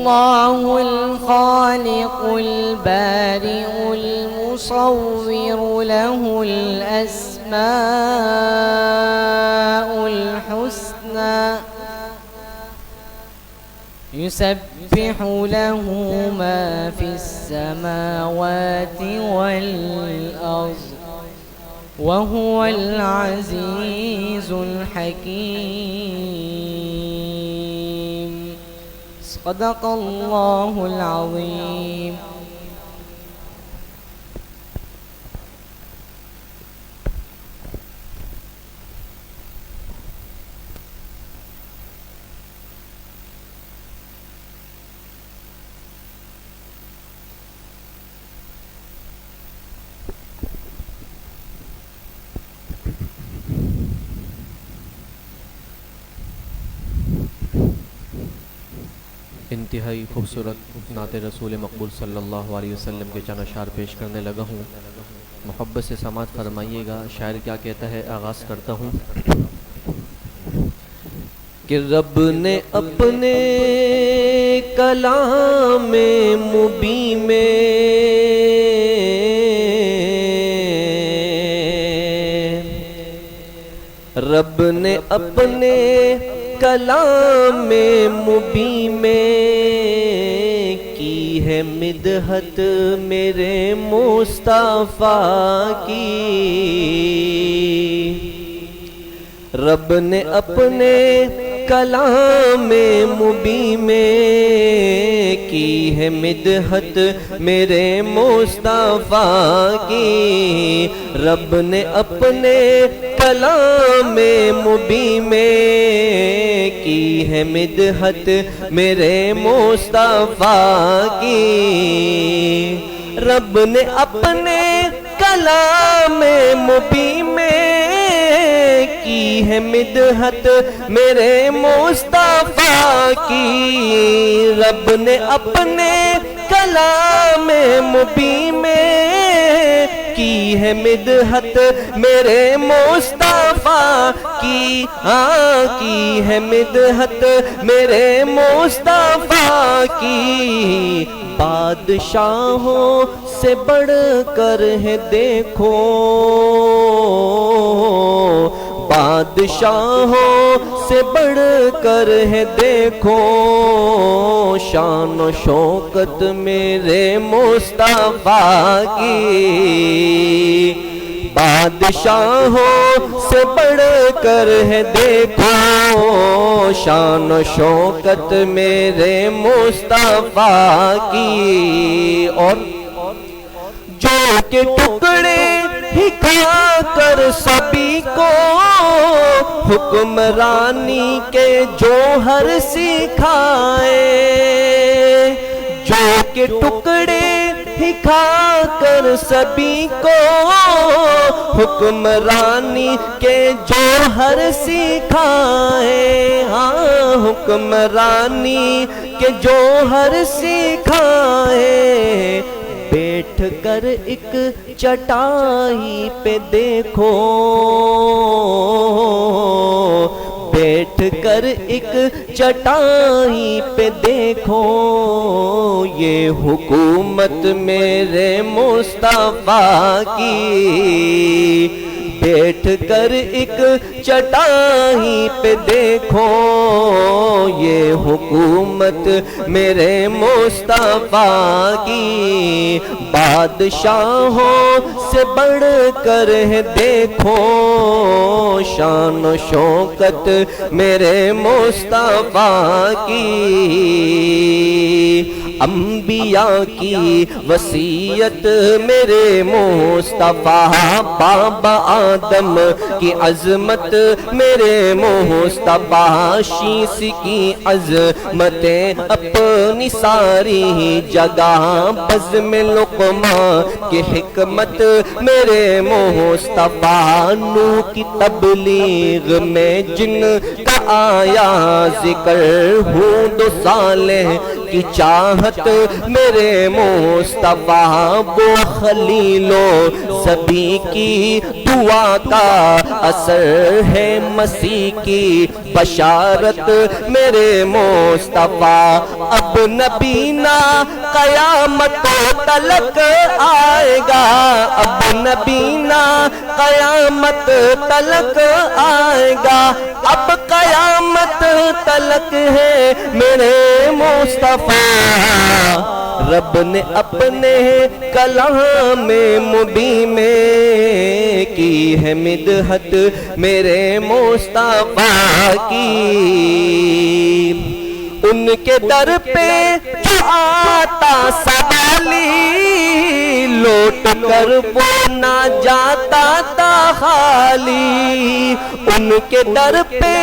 الله الخالق البارئ المصور له الأسماء الحسنى يسبح له ما في السماوات والأرض وهو العزيز الحكيم. صدق الله العظيم. انتہائی خوبصورت نعت رسول مقبول صلی اللہ علیہ وسلم کے چند اشعار پیش کرنے لگا ہوں. محبت سے سماعت فرمائیے گا. شاعر کیا کہتا ہے, آغاز کرتا ہوں. کہ رب نے اپنے کلام مبین میں رب نے اپنے کلام مبین میں کی ہے مدحت میرے مصطفیٰ کی. رب نے اپنے کلام مبین میں کی ہے مدحت میرے مصطفیٰ کی. رب نے اپنے کلام مبین میں کی ہے مدحت میرے مصطفیٰ کی. رب نے اپنے کلام مبین میں کی ہے مدحت میرے مصطفیٰ کی. رب نے اپنے کلام مبین میں کی ہے مدحت میرے مصطفیٰ کی. کی ہے مدحت میرے مصطفیٰ کی. بادشاہوں سے بڑھ کر ہے دیکھو, بادشاہوں سے بڑھ کر ہے دیکھو شان و شوکت میرے مصطفیٰ کی. بادشاہوں سے بڑھ کر ہے دیکھو شان و شوکت میرے مصطفیٰ کی. اور جو کہ ٹکڑے ہی کھا کر سبھی کو حکمرانی کے جوہر سکھائے. جو کہ ٹکڑے ہی کھا کر سبھی کو حکمرانی کے جوہر سکھائے. ہاں حکمرانی کے جوہر سکھائے. بیٹھ کر ایک چٹائی پہ دیکھو, بیٹھ کر ایک چٹائی پہ دیکھو یہ حکومت میرے مصطفیٰ کی. بیٹھ کر ایک چٹائی پہ دیکھو یہ حکومت میرے مصطفیٰ کی. بادشاہوں سے بڑھ کر ہے دیکھو شان و شوکت میرے مصطفیٰ کی. انبیاء کی وصیت میرے مصطفیٰ, بابا آدم کی عظمت میرے مصطفیٰ, شیس کی عظمتیں اپنی ساری جگہ, بزم لقمان کی حکمت میرے مصطفیٰ, نوح کی تبلیغ میں جن کا آیا ذکر, ہود و صالح کی چاہت میرے مصطفیٰ وہ خلیلوں سبھی کی دعا کا اثر ہے مسیح کی بشارت میرے مصطفیٰ اب نبینا قیامت تلک آئے گا اب نبینا قیامت تلک آئے گا اب قیامت تلک ہے میرے مصطفیٰ رب نے اپنے کلام مبین میں کی ہے مدحت میرے مصطفیٰ کی ان کے در پہ جو آتا سوالی لوٹ کر وہ نہ جاتا تھا خالی ان کے در پہ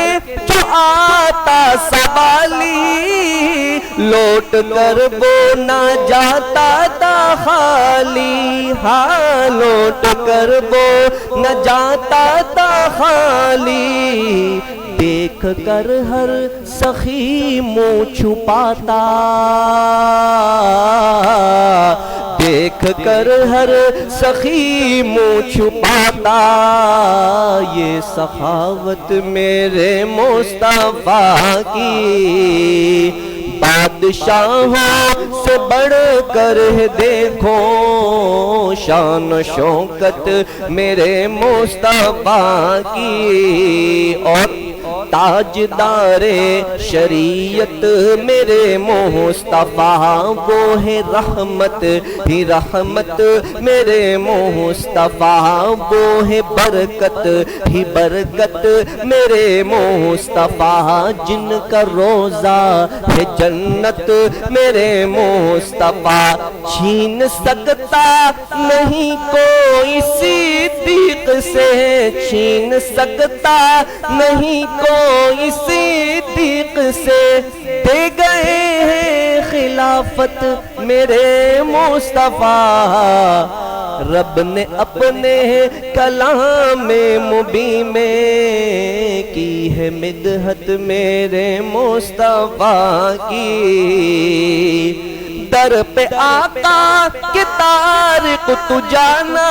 جو آتا سوالی لوٹ کر وہ نہ جاتا تھا خالی ہاں لوٹ کر وہ نہ جاتا تھا خالی دیکھ کر ہر سخی منہ چھپاتا دیکھ کر ہر سخی منہ چھپاتا یہ سخاوت میرے مصطفیٰ کی بادشاہوں سے بڑھ کر دیکھو شان و شوکت میرے مصطفیٰ کی اور تاجدار شریعت میرے مصطفیٰ وہ ہے رحمت ہی رحمت میرے مصطفیٰ وہ ہے برکت ہی برکت میرے مصطفیٰ جن کا روزہ ہے جنت میرے مصطفیٰ چھین سکتا نہیں کوئی صدیق سے چھین سکتا نہیں کوئی صدیق سے دے گئے ہیں خلافت میرے مصطفیٰ رب نے اپنے کلام مبین میں کی ہے مدحت میرے مصطفیٰ کی در پہ آقا کے طارق تو جانا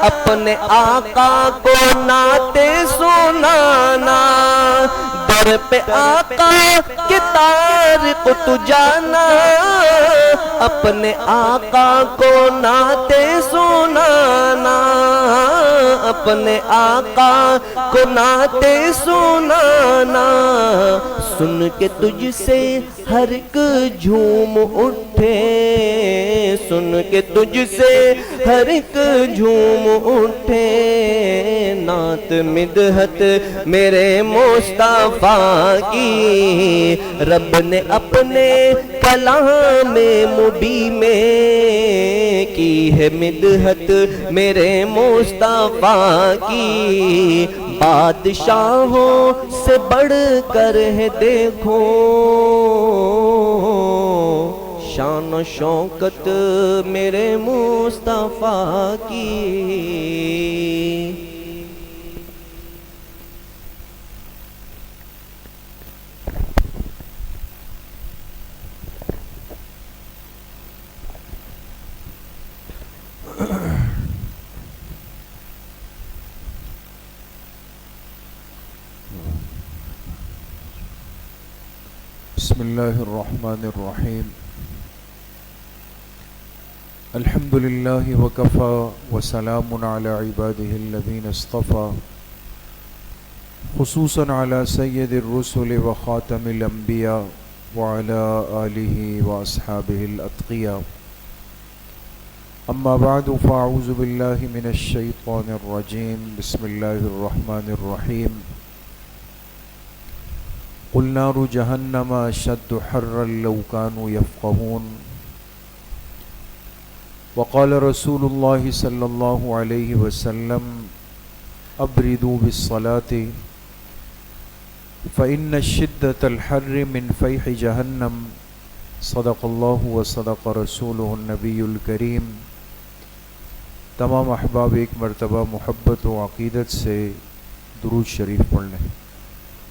اپنے آقا کو نعتیں سنانا در پہ آقا کے طارق تو جانا اپنے آقا کو نعتیں سنانا اپنے آقا کو نعتیں سنانا سن کے تجھ سے ہر ایک جھوم اٹھے سن کے تجھ سے ہر ایک جھوم اٹھے نعت مدحت میرے مصطفیٰ کی رب نے اپنے کلام مبین میں کی ہے مدحت میرے مصطفیٰ کی بادشاہوں سے بڑھ کر ہے دیکھو شان و شوکت میرے مصطفیٰ کی بسم اللہ الرحمن الرحیم الحمد للہ وکفا وسلام علی عباده الذین اصطفى خصوصا علی سید الرسل وخاتم الانبیاء وعلى آلہ واصحابہ الاتقیاء اما بعد فاعوذ باللہ من الشیطان الرجیم بسم اللہ الرحمن الرحیم قل نار جہنم اشد حرا لو كانوا يفقهون وقال رسول اللہ صلی اللہ علیہ وسلم ابردوا بالصلاة فإن شدة الحر من فیح جہنم صدق اللہ وصدق رسولہ النبی الکریم تمام احباب ایک مرتبہ محبت و عقیدت سے درود شریف پڑھ لیں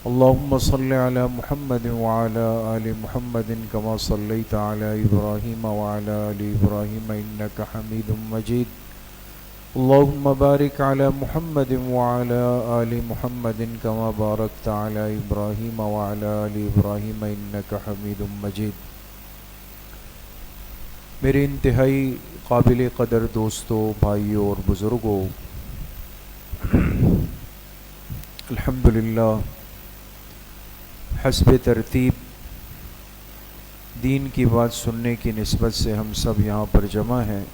اللهم صل على محمد وعلى آل محمد كما صليت على إبراهيم وعلى آل إبراهيم إنك حميد مجيد اللهم بارك على محمد وعلى آل محمد كما باركت على إبراهيم وعلى آل إبراهيم إنك حميد مجيد. میرے انتہائی قابل قدر دوستوں، بھائیوں اور بزرگوں، الحمدللہ حسب ترتیب دین کی بات سننے کی نسبت سے ہم سب یہاں پر جمع ہیں.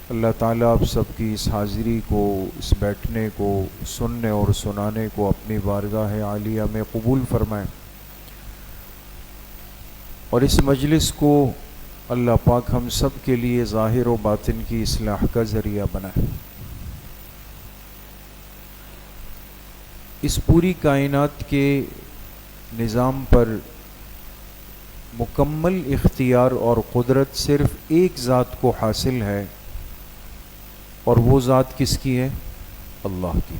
اللہ تعالیٰ آپ سب کی اس حاضری کو، اس بیٹھنے کو، سننے اور سنانے کو اپنی بارگاہ عالیہ میں قبول فرمائے، اور اس مجلس کو اللہ پاک ہم سب کے لیے ظاہر و باطن کی اصلاح کا ذریعہ بنائے. اس پوری کائنات کے نظام پر مکمل اختیار اور قدرت صرف ایک ذات کو حاصل ہے، اور وہ ذات کس کی ہے؟ اللہ کی.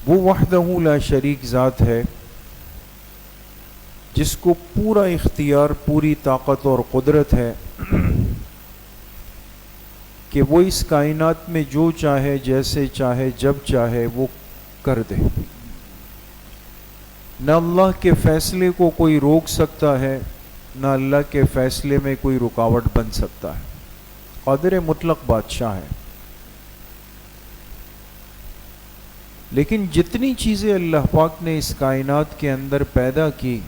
وہ وحدہ لا شریک ذات ہے جس کو پورا اختیار، پوری طاقت اور قدرت ہے کہ وہ اس کائنات میں جو چاہے، جیسے چاہے، جب چاہے وہ کر دے. نہ اللہ کے فیصلے کو کوئی روک سکتا ہے، نہ اللہ کے فیصلے میں کوئی رکاوٹ بن سکتا ہے. قادر مطلق بادشاہ ہے. لیکن جتنی چیزیں اللہ پاک نے اس کائنات کے اندر پیدا کی،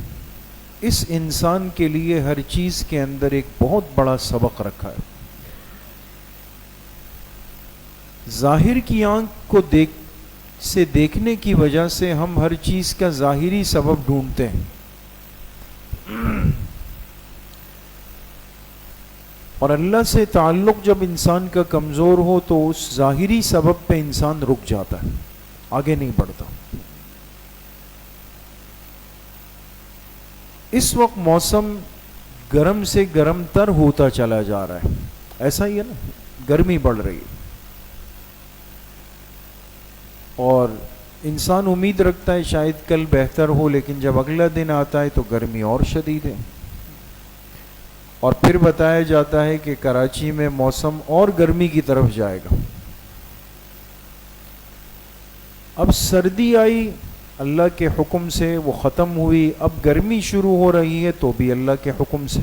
اس انسان کے لیے ہر چیز کے اندر ایک بہت بڑا سبق رکھا ہے. ظاہر کی آنکھ کو دیکھنے کی وجہ سے ہم ہر چیز کا ظاہری سبب ڈھونڈتے ہیں، اور اللہ سے تعلق جب انسان کا کمزور ہو تو اس ظاہری سبب پہ انسان رک جاتا ہے، آگے نہیں بڑھتا. اس وقت موسم گرم سے گرم تر ہوتا چلا جا رہا ہے، ایسا ہی ہے نا، گرمی بڑھ رہی ہے، اور انسان امید رکھتا ہے شاید کل بہتر ہو، لیکن جب اگلا دن آتا ہے تو گرمی اور شدید ہے. اور پھر بتایا جاتا ہے کہ کراچی میں موسم اور گرمی کی طرف جائے گا. اب سردی آئی اللہ کے حکم سے، وہ ختم ہوئی، اب گرمی شروع ہو رہی ہے تو بھی اللہ کے حکم سے.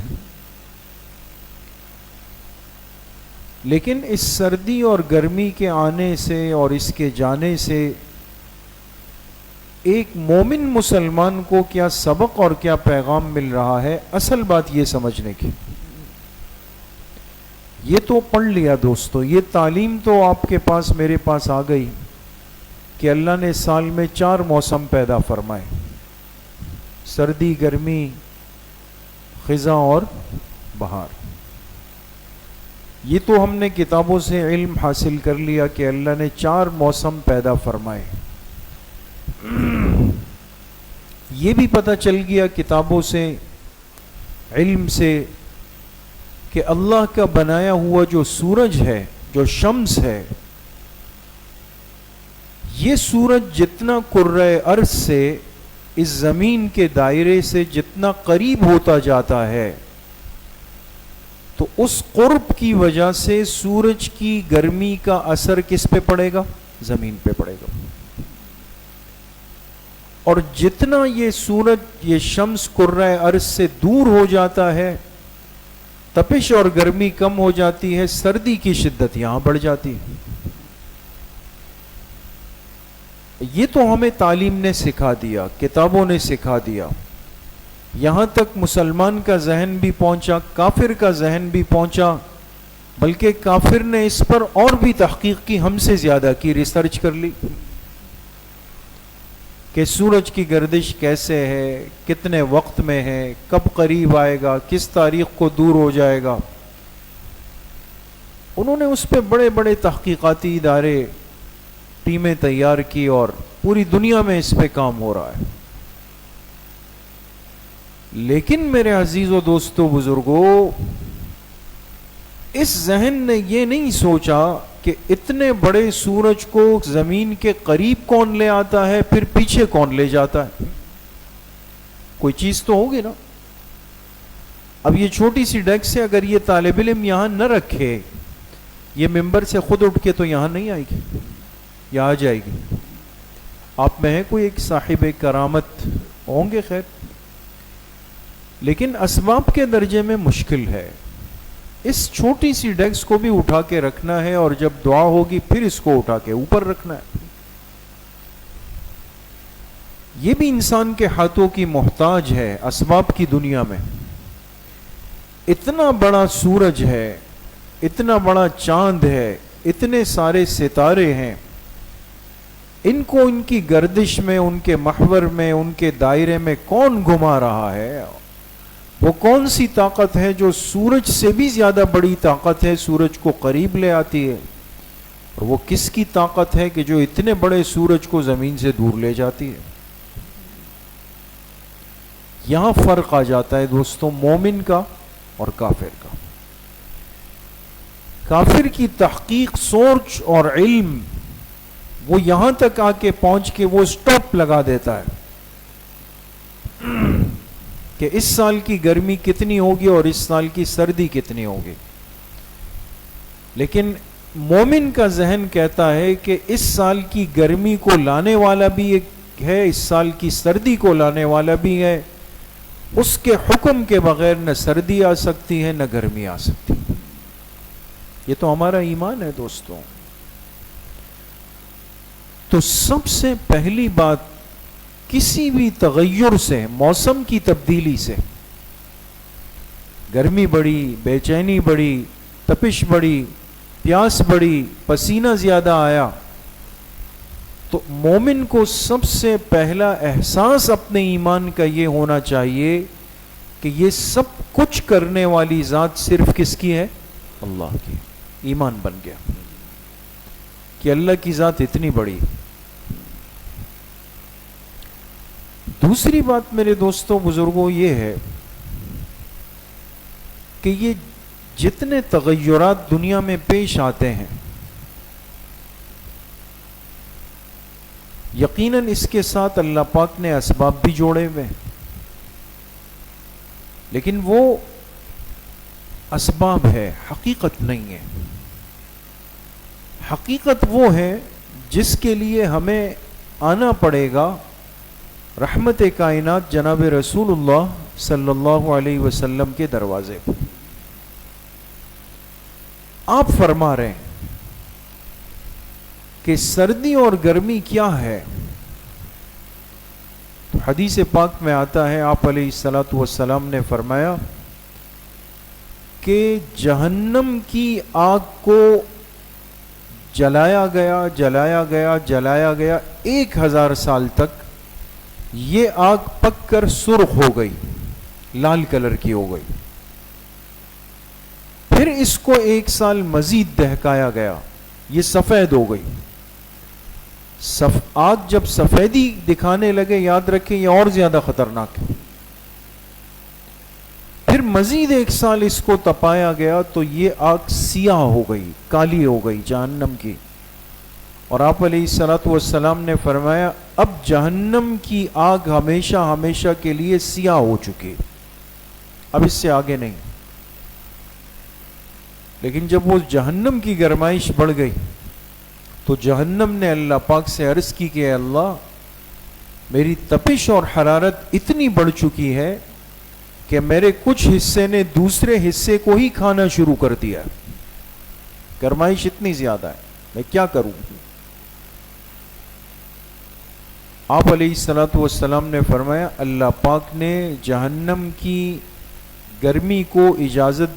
لیکن اس سردی اور گرمی کے آنے سے اور اس کے جانے سے ایک مومن مسلمان کو کیا سبق اور کیا پیغام مل رہا ہے، اصل بات یہ سمجھنے کی. یہ تو پڑھ لیا دوستو، یہ تعلیم تو آپ کے پاس میرے پاس آ گئی کہ اللہ نے سال میں 4 موسم پیدا فرمائے، سردی، گرمی، خزاں اور بہار. یہ تو ہم نے کتابوں سے علم حاصل کر لیا کہ اللہ نے 4 موسم پیدا فرمائے. یہ بھی پتہ چل گیا کتابوں سے، علم سے، کہ اللہ کا بنایا ہوا جو سورج ہے، جو شمس ہے، یہ سورج جتنا کرۂ ارض سے، اس زمین کے دائرے سے جتنا قریب ہوتا جاتا ہے، تو اس قرب کی وجہ سے سورج کی گرمی کا اثر کس پہ پڑے گا؟ زمین پہ پڑے گا. اور جتنا یہ سورج، یہ شمس کرۂ ارض سے دور ہو جاتا ہے، تپش اور گرمی کم ہو جاتی ہے، سردی کی شدت یہاں بڑھ جاتی ہے. یہ تو ہمیں تعلیم نے سکھا دیا، کتابوں نے سکھا دیا. یہاں تک مسلمان کا ذہن بھی پہنچا، کافر کا ذہن بھی پہنچا، بلکہ کافر نے اس پر اور بھی تحقیق کی، ہم سے زیادہ کی، ریسرچ کر لی کہ سورج کی گردش کیسے ہے، کتنے وقت میں ہے، کب قریب آئے گا، کس تاریخ کو دور ہو جائے گا. انہوں نے اس پہ بڑے بڑے تحقیقاتی ادارے، ٹیمیں تیار کی، اور پوری دنیا میں اس پہ کام ہو رہا ہے. لیکن میرے عزیز و دوستو، بزرگوں، اس ذہن نے یہ نہیں سوچا کہ اتنے بڑے سورج کو زمین کے قریب کون لے آتا ہے، پھر پیچھے کون لے جاتا ہے؟ کوئی چیز تو ہوگی نا. اب یہ چھوٹی سی ڈیسک سے اگر یہ طالب علم یہاں نہ رکھے، یہ ممبر سے خود اٹھ کے تو یہاں نہیں آئے گی، یا آ جائے گی؟ آپ میں ہے کوئی ایک صاحب کرامت ہوں گے خیر، لیکن اسباب کے درجے میں مشکل ہے. اس چھوٹی سی ڈیسک کو بھی اٹھا کے رکھنا ہے، اور جب دعا ہوگی پھر اس کو اٹھا کے اوپر رکھنا ہے. یہ بھی انسان کے ہاتھوں کی محتاج ہے اسباب کی دنیا میں. اتنا بڑا سورج ہے، اتنا بڑا چاند ہے، اتنے سارے ستارے ہیں، ان کو ان کی گردش میں، ان کے محور میں، ان کے دائرے میں کون گھما رہا ہے؟ وہ کون سی طاقت ہے جو سورج سے بھی زیادہ بڑی طاقت ہے، سورج کو قریب لے آتی ہے؟ اور وہ کس کی طاقت ہے کہ جو اتنے بڑے سورج کو زمین سے دور لے جاتی ہے؟ یہاں فرق آ جاتا ہے دوستوں مومن کا اور کافر کا. کافر کی تحقیق، سوچ اور علم وہ یہاں تک آ کے پہنچ کے وہ سٹاپ لگا دیتا ہے کہ اس سال کی گرمی کتنی ہوگی اور اس سال کی سردی کتنی ہوگی. لیکن مومن کا ذہن کہتا ہے کہ اس سال کی گرمی کو لانے والا بھی ایک ہے، اس سال کی سردی کو لانے والا بھی ہے. اس کے حکم کے بغیر نہ سردی آ سکتی ہے نہ گرمی آ سکتی. یہ تو ہمارا ایمان ہے دوستوں. تو سب سے پہلی بات، کسی بھی تغیر سے، موسم کی تبدیلی سے، گرمی بڑھی، بے چینی بڑھی، تپش بڑھی، پیاس بڑھی، پسینہ زیادہ آیا، تو مومن کو سب سے پہلا احساس اپنے ایمان کا یہ ہونا چاہیے کہ یہ سب کچھ کرنے والی ذات صرف کس کی ہے؟ اللہ کی. ایمان بن گیا کہ اللہ کی ذات اتنی بڑی. دوسری بات میرے دوستوں بزرگوں یہ ہے کہ یہ جتنے تغیرات دنیا میں پیش آتے ہیں، یقیناً اس کے ساتھ اللہ پاک نے اسباب بھی جوڑے ہوئے ہیں، لیکن وہ اسباب ہے، حقیقت نہیں ہے. حقیقت وہ ہے جس کے لیے ہمیں آنا پڑے گا رحمت کائنات جناب رسول اللہ صلی اللہ علیہ وسلم کے دروازے پر. آپ فرما رہے ہیں کہ سردی اور گرمی کیا ہے. تو حدیث پاک میں آتا ہے، آپ علیہ الصلاۃ والسلام نے فرمایا کہ جہنم کی آگ کو جلایا گیا 1000 سال تک. یہ آگ پک کر سرخ ہو گئی، لال کلر کی ہو گئی. پھر اس کو 1 سال مزید دہکایا گیا، یہ سفید ہو گئی. آگ جب سفیدی دکھانے لگے، یاد رکھیں یہ اور زیادہ خطرناک ہے. پھر مزید 1 سال اس کو تپایا گیا تو یہ آگ سیاہ ہو گئی، کالی ہو گئی جہنم کی. اور آپ علیہ الصلاۃ والسلام نے فرمایا اب جہنم کی آگ ہمیشہ ہمیشہ کے لیے سیاہ ہو چکی، اب اس سے آگے نہیں. لیکن جب وہ جہنم کی گرمائش بڑھ گئی تو جہنم نے اللہ پاک سے عرض کی کہ اللہ میری تپش اور حرارت اتنی بڑھ چکی ہے کہ میرے کچھ حصے نے دوسرے حصے کو ہی کھانا شروع کر دیا. گرمائش اتنی زیادہ ہے، میں کیا کروں؟ آپ علیہ الصلاۃ والسلام نے فرمایا اللہ پاک نے جہنم کی گرمی کو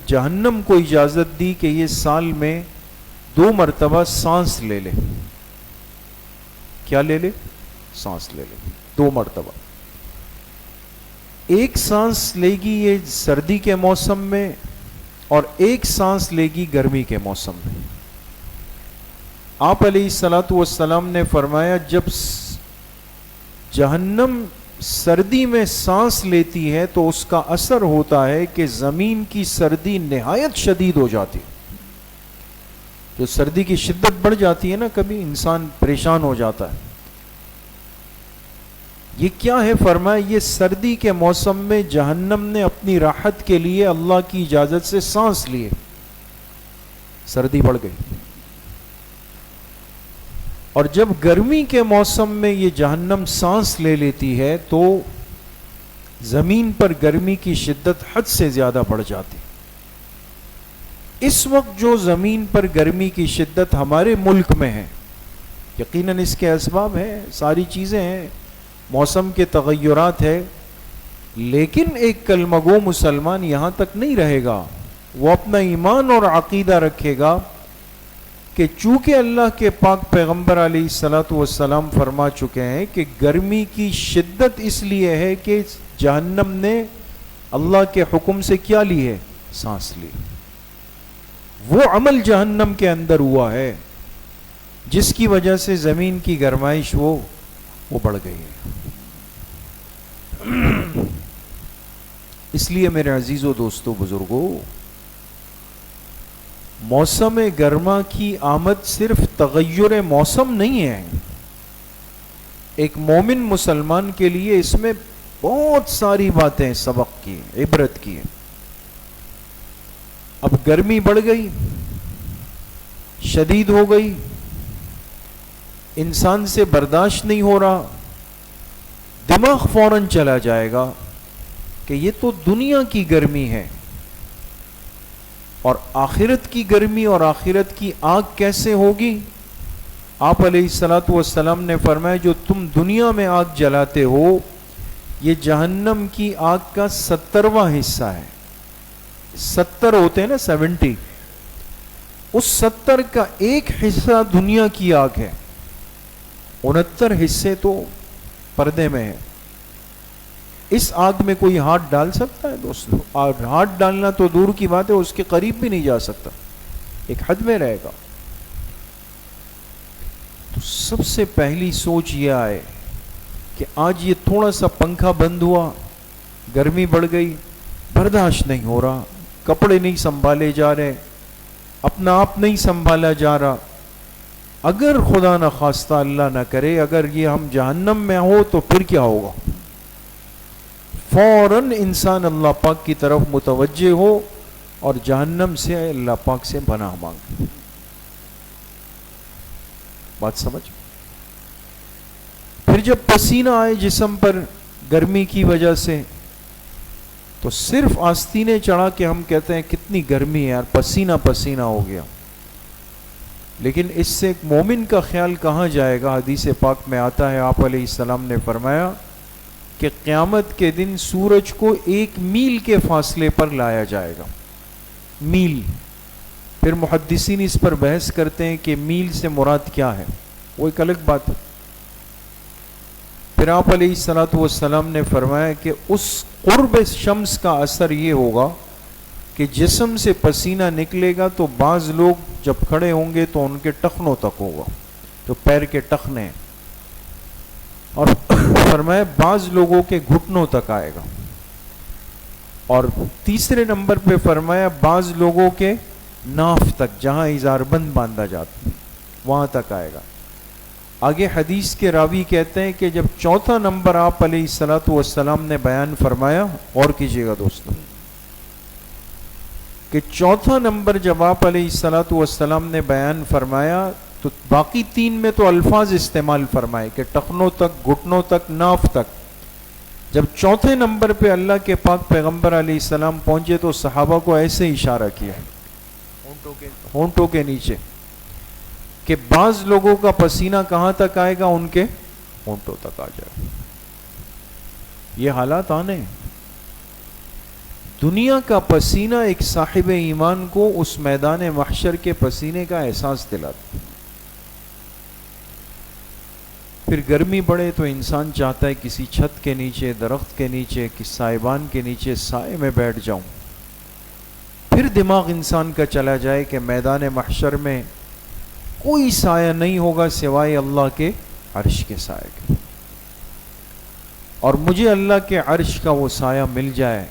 جہنم کو اجازت دی کہ یہ سال میں 2 مرتبہ سانس لے لے. کیا لے لے؟ سانس لے لے 2 مرتبہ. ایک سانس لے گی یہ سردی کے موسم میں اور ایک سانس لے گی گرمی کے موسم میں. آپ علیہ الصلاۃ والسلام نے فرمایا جب جہنم سردی میں سانس لیتی ہے تو اس کا اثر ہوتا ہے کہ زمین کی سردی نہایت شدید ہو جاتی، جو سردی کی شدت بڑھ جاتی ہے نا، کبھی انسان پریشان ہو جاتا ہے. یہ کیا ہے؟ فرمایا یہ سردی کے موسم میں جہنم نے اپنی راحت کے لیے اللہ کی اجازت سے سانس لیے، سردی بڑھ گئی. اور جب گرمی کے موسم میں یہ جہنم سانس لے لیتی ہے تو زمین پر گرمی کی شدت حد سے زیادہ بڑھ جاتی. اس وقت جو زمین پر گرمی کی شدت ہمارے ملک میں ہے، یقیناً اس کے اسباب ہیں، ساری چیزیں ہیں، موسم کے تغیرات ہے، لیکن ایک کلمہ گو مسلمان یہاں تک نہیں رہے گا. وہ اپنا ایمان اور عقیدہ رکھے گا کہ چونکہ اللہ کے پاک پیغمبر علیہ الصلوۃ والسلام فرما چکے ہیں کہ گرمی کی شدت اس لیے ہے کہ جہنم نے اللہ کے حکم سے کیا لی ہے؟ سانس لی. وہ عمل جہنم کے اندر ہوا ہے جس کی وجہ سے زمین کی گرمائش وہ بڑھ گئی ہے. اس لیے میرے عزیزو دوستو بزرگو، موسم گرما کی آمد صرف تغیر موسم نہیں ہے. ایک مومن مسلمان کے لیے اس میں بہت ساری باتیں سبق کی، عبرت کی. اب گرمی بڑھ گئی، شدید ہو گئی، انسان سے برداشت نہیں ہو رہا، دماغ فوراً چلا جائے گا کہ یہ تو دنیا کی گرمی ہے، اور آخرت کی گرمی اور آخرت کی آگ کیسے ہوگی؟ آپ علیہ الصلوۃ والسلام نے فرمایا جو تم دنیا میں آگ جلاتے ہو یہ جہنم کی آگ کا 70واں حصہ ہے. 70 ہوتے ہیں نا، 70. اس 70 کا ایک حصہ دنیا کی آگ ہے، 69 حصے تو پردے میں ہے. اس آگ میں کوئی ہاتھ ڈال سکتا ہے دوستو؟ اور ہاتھ ڈالنا تو دور کی بات ہے، اس کے قریب بھی نہیں جا سکتا، ایک حد میں رہے گا. تو سب سے پہلی سوچ یہ آئے کہ آج یہ تھوڑا سا پنکھا بند ہوا، گرمی بڑھ گئی، برداشت نہیں ہو رہا، کپڑے نہیں سنبھالے جا رہے، اپنا آپ نہیں سنبھالا جا رہا. اگر خدا نہ خواستہ اللہ نہ کرے اگر یہ ہم جہنم میں ہو تو پھر کیا ہوگا؟ فوراً انسان اللہ پاک کی طرف متوجہ ہو اور جہنم سے اللہ پاک سے پناہ مانگے. بات سمجھ؟ پھر جب پسینہ آئے جسم پر گرمی کی وجہ سے تو صرف آستینے چڑھا کے ہم کہتے ہیں کتنی گرمی ہے یار، پسینہ پسینہ ہو گیا. لیکن اس سے ایک مومن کا خیال کہاں جائے گا؟ حدیث پاک میں آتا ہے، آپ علیہ السلام نے فرمایا کہ قیامت کے دن سورج کو 1 میل کے فاصلے پر لایا جائے گا. میل. پھر محدثین اس پر بحث کرتے ہیں کہ میل سے مراد کیا ہے، وہ ایک الگ بات ہے. پھر آپ علیہ الصلوۃ والسلام نے فرمایا کہ اس قرب شمس کا اثر یہ ہوگا کہ جسم سے پسینہ نکلے گا تو بعض لوگ جب کھڑے ہوں گے تو ان کے ٹخنوں تک ہوگا، جو پیر کے ٹخنے ہیں، اور فرمایا بعض لوگوں کے گھٹنوں تک آئے گا، اور تیسرے نمبر پہ فرمایا بعض لوگوں کے ناف تک، جہاں اظہار بند باندھا جاتا وہاں تک آئے گا. آگے حدیث کے راوی کہتے ہیں کہ جب چوتھا نمبر آپ علیہ الصلوۃ والسلام نے بیان فرمایا، اور کیجئے گا دوستوں، کہ چوتھا نمبر جب آپ علیہ الصلوۃ والسلام نے بیان فرمایا تو باقی 3 میں تو الفاظ استعمال فرمائے کہ ٹخنوں تک، گھٹنوں تک، ناف تک. جب چوتھے نمبر پہ اللہ کے پاک پیغمبر علیہ السلام پہنچے تو صحابہ کو ایسے اشارہ کیا ہونٹوں کے نیچے کہ بعض لوگوں کا پسینہ کہاں تک آئے گا؟ ان کے ہونٹوں تک آ جائے. یہ حالات آنے ہیں. دنیا کا پسینہ ایک صاحب ایمان کو اس میدان محشر کے پسینے کا احساس دلاتا. پھر گرمی بڑھے تو انسان چاہتا ہے کسی چھت کے نیچے، درخت کے نیچے، کسی سائبان کے نیچے سائے میں بیٹھ جاؤں. پھر دماغ انسان کا چلا جائے کہ میدان محشر میں کوئی سایہ نہیں ہوگا سوائے اللہ کے عرش کے سائے کے، اور مجھے اللہ کے عرش کا وہ سایہ مل جائے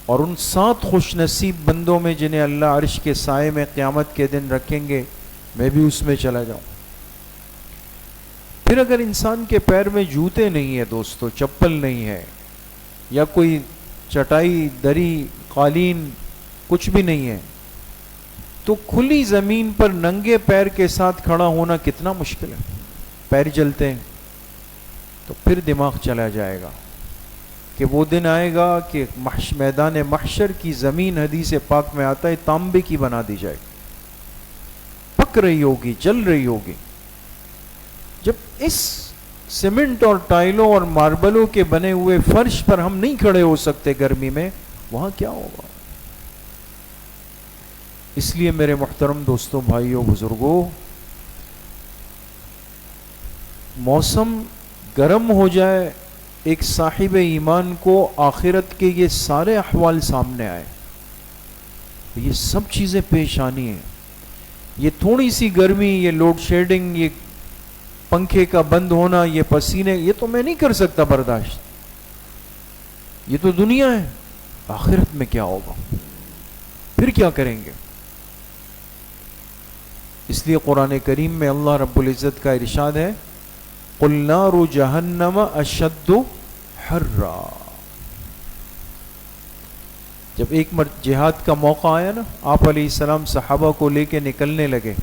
اور ان 7 خوش نصیب بندوں میں جنہیں اللہ عرش کے سائے میں قیامت کے دن رکھیں گے، میں بھی اس میں چلا جاؤں۔ پھر اگر انسان کے پیر میں جوتے نہیں ہے دوستو، چپل نہیں ہے، یا کوئی چٹائی دری قالین کچھ بھی نہیں ہے، تو کھلی زمین پر ننگے پیر کے ساتھ کھڑا ہونا کتنا مشکل ہے، پیر جلتے ہیں۔ تو پھر دماغ چلا جائے گا کہ وہ دن آئے گا کہ میدان محشر کی زمین حدیث پاک میں آتا ہے تانبے کی بنا دی جائے گی، پک رہی ہوگی، جل رہی ہوگی۔ جب اس سیمنٹ اور ٹائلوں اور ماربلوں کے بنے ہوئے فرش پر ہم نہیں کھڑے ہو سکتے گرمی میں، وہاں کیا ہوگا؟ اس لیے میرے محترم دوستوں، بھائیوں، بزرگوں، موسم گرم ہو جائے، ایک صاحب ایمان کو آخرت کے یہ سارے احوال سامنے آئے، یہ سب چیزیں پیش آنی ہیں۔ یہ تھوڑی سی گرمی، یہ لوڈ شیڈنگ، یہ پنکھے کا بند ہونا، یہ پسینے، یہ تو میں نہیں کر سکتا برداشت، یہ تو دنیا ہے۔ آخرت میں کیا ہوگا؟ پھر کیا کریں گے؟ اس لیے قرآن کریم میں اللہ رب العزت کا ارشاد ہے، قُلْ نَارُ جَهَنَّمَ أَشَدُّ حَرًّا۔ جب ایک جہاد کا موقع آیا نا، آپ علیہ السلام صحابہ کو لے کے نکلنے لگے۔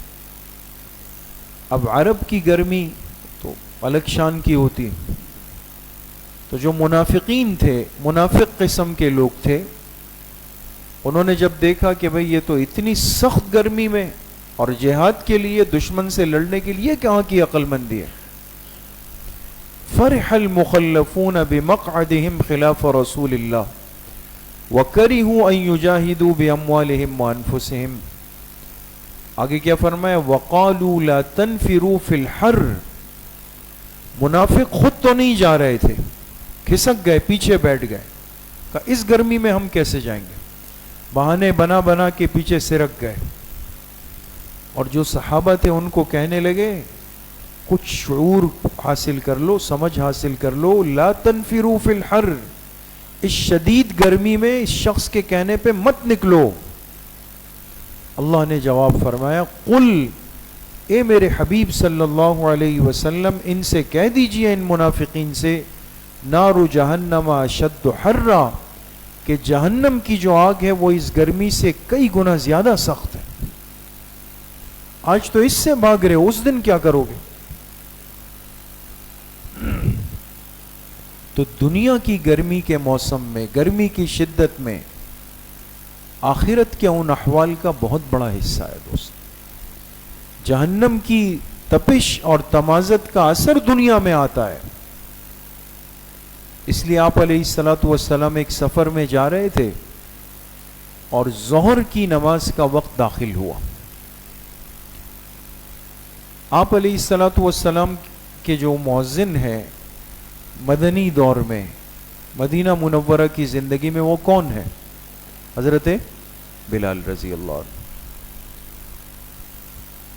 اب عرب کی گرمی تو الگ شان کی ہوتی، تو جو منافقین تھے، منافق قسم کے لوگ تھے، انہوں نے جب دیکھا کہ بھئی یہ تو اتنی سخت گرمی میں اور جہاد کے لیے، دشمن سے لڑنے کے لیے کہاں کی عقل مندی ہے۔ فرح المخلفون بمقعدهم خلاف رسول اللہ وَكَرِهُوا أَن يُجَاهِدُوا بِأَمْوَالِهِمْ وَأَنفُسِهِمْ۔ آگے کیا فرمایا؟ وَقَالُوا لَا تَنْفِرُوا فِي الْحَرِّ۔ منافق خود تو نہیں جا رہے تھے، کھسک گئے، پیچھے بیٹھ گئے، کہ اس گرمی میں ہم کیسے جائیں گے، بہانے بنا بنا کے پیچھے سرک گئے۔ اور جو صحابہ تھے ان کو کہنے لگے، کچھ شعور حاصل کر لو، سمجھ حاصل کر لو، لا تنفروا فی الحر، اس شدید گرمی میں اس شخص کے کہنے پہ مت نکلو۔ اللہ نے جواب فرمایا، قل، اے میرے حبیب صلی اللہ علیہ وسلم، ان سے کہہ دیجئے، ان منافقین سے، نار جہنم اشد حرا، کہ جہنم کی جو آگ ہے وہ اس گرمی سے کئی گنا زیادہ سخت ہے۔ آج تو اس سے بھاگ رہے ہو، اس دن کیا کرو گے؟ تو دنیا کی گرمی کے موسم میں، گرمی کی شدت میں، آخرت کے ان احوال کا بہت بڑا حصہ ہے دوست۔ جہنم کی تپش اور تمازت کا اثر دنیا میں آتا ہے۔ اس لیے آپ علیہ السلام ایک سفر میں جا رہے تھے اور ظہر کی نماز کا وقت داخل ہوا۔ آپ علیہ السلام کے جو مؤذن ہیں مدنی دور میں، مدینہ منورہ کی زندگی میں، وہ کون ہے؟ حضرت بلال رضی اللہ عنہ۔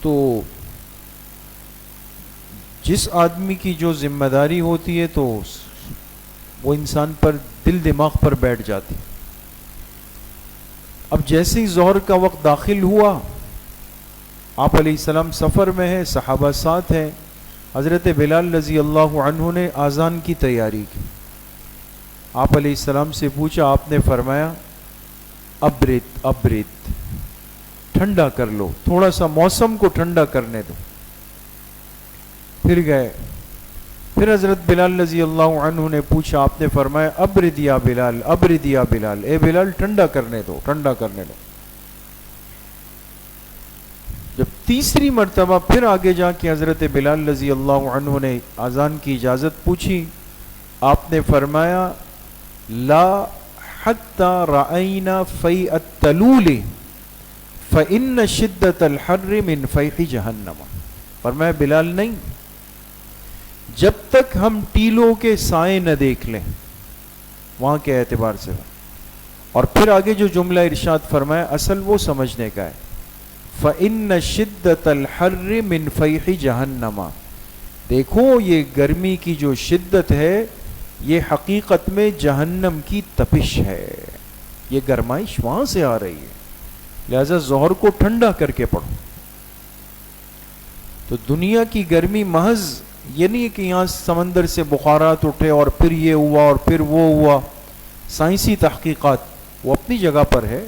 تو جس آدمی کی جو ذمہ داری ہوتی ہے تو وہ انسان پر، دل دماغ پر بیٹھ جاتی۔ اب جیسے ہی ظہر کا وقت داخل ہوا، آپ علیہ السلام سفر میں ہیں، صحابہ ساتھ ہیں، حضرت بلال رضی اللہ عنہ نے اذان کی تیاری کی۔ آپ علیہ السلام سے پوچھا، آپ نے فرمایا، ابرد، ٹھنڈا کر لو، تھوڑا سا موسم کو ٹھنڈا کرنے دو۔ پھر گئے، پھر حضرت بلال رضی اللہ عنہ نے پوچھا، آپ نے فرمایا، ابرد یا بلال، ابرد یا بلال، اے بلال ٹھنڈا کرنے دو، ٹھنڈا کرنے دو۔ جب تیسری مرتبہ پھر آگے جا کے حضرت بلال رضی اللہ عنہ نے اذان کی اجازت پوچھی، آپ نے فرمایا، لا حتی رأینا فیء التلول فإن شدت الحر من فیح جہنم۔ فرمایا بلال نہیں، جب تک ہم ٹیلوں کے سائے نہ دیکھ لیں، وہاں کے اعتبار سے۔ اور پھر آگے جو جملہ ارشاد فرمایا، اصل وہ سمجھنے کا ہے، فَإِنَّ شِدَّةَ الْحَرِّ مِنْ فَيْحِ جَهَنَّمَ۔ دیکھو یہ گرمی کی جو شدت ہے، یہ حقیقت میں جہنم کی تپش ہے۔ یہ گرمائش وہاں سے آ رہی ہے، لہذا ظہر کو ٹھنڈا کر کے پڑھو۔ تو دنیا کی گرمی محض یہ نہیں کہ یہاں سمندر سے بخارات اٹھے اور پھر یہ ہوا اور پھر وہ ہوا، سائنسی تحقیقات وہ اپنی جگہ پر ہے،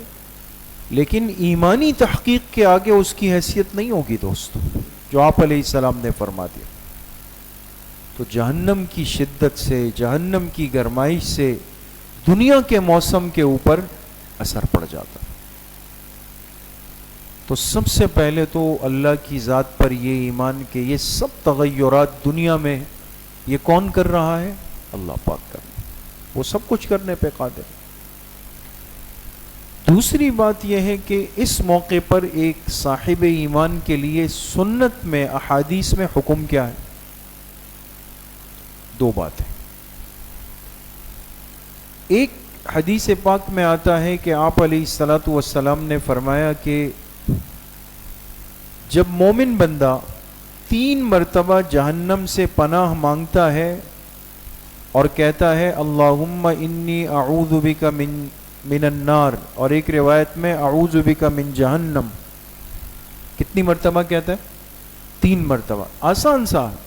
لیکن ایمانی تحقیق کے آگے اس کی حیثیت نہیں ہوگی دوستو، جو آپ علیہ السلام نے فرما دیا۔ تو جہنم کی شدت سے، جہنم کی گرمائش سے دنیا کے موسم کے اوپر اثر پڑ جاتا۔ تو سب سے پہلے تو اللہ کی ذات پر یہ ایمان کہ یہ سب تغیرات دنیا میں یہ کون کر رہا ہے؟ اللہ پاک کر رہا ہے، وہ سب کچھ کرنے پہ قادر ہے۔ دوسری بات یہ ہے کہ اس موقع پر ایک صاحب ایمان کے لیے سنت میں، احادیث میں حکم کیا ہے؟ دو باتیں۔ ایک حدیث پاک میں آتا ہے کہ آپ علیہ الصلاۃ والسلام نے فرمایا کہ جب مومن بندہ 3 مرتبہ جہنم سے پناہ مانگتا ہے اور کہتا ہے اللہم انی اعوذ بک من النار، اور ایک روایت میں اعوذ بک من جہنم، کتنی مرتبہ کہتا ہے؟ 3 مرتبہ۔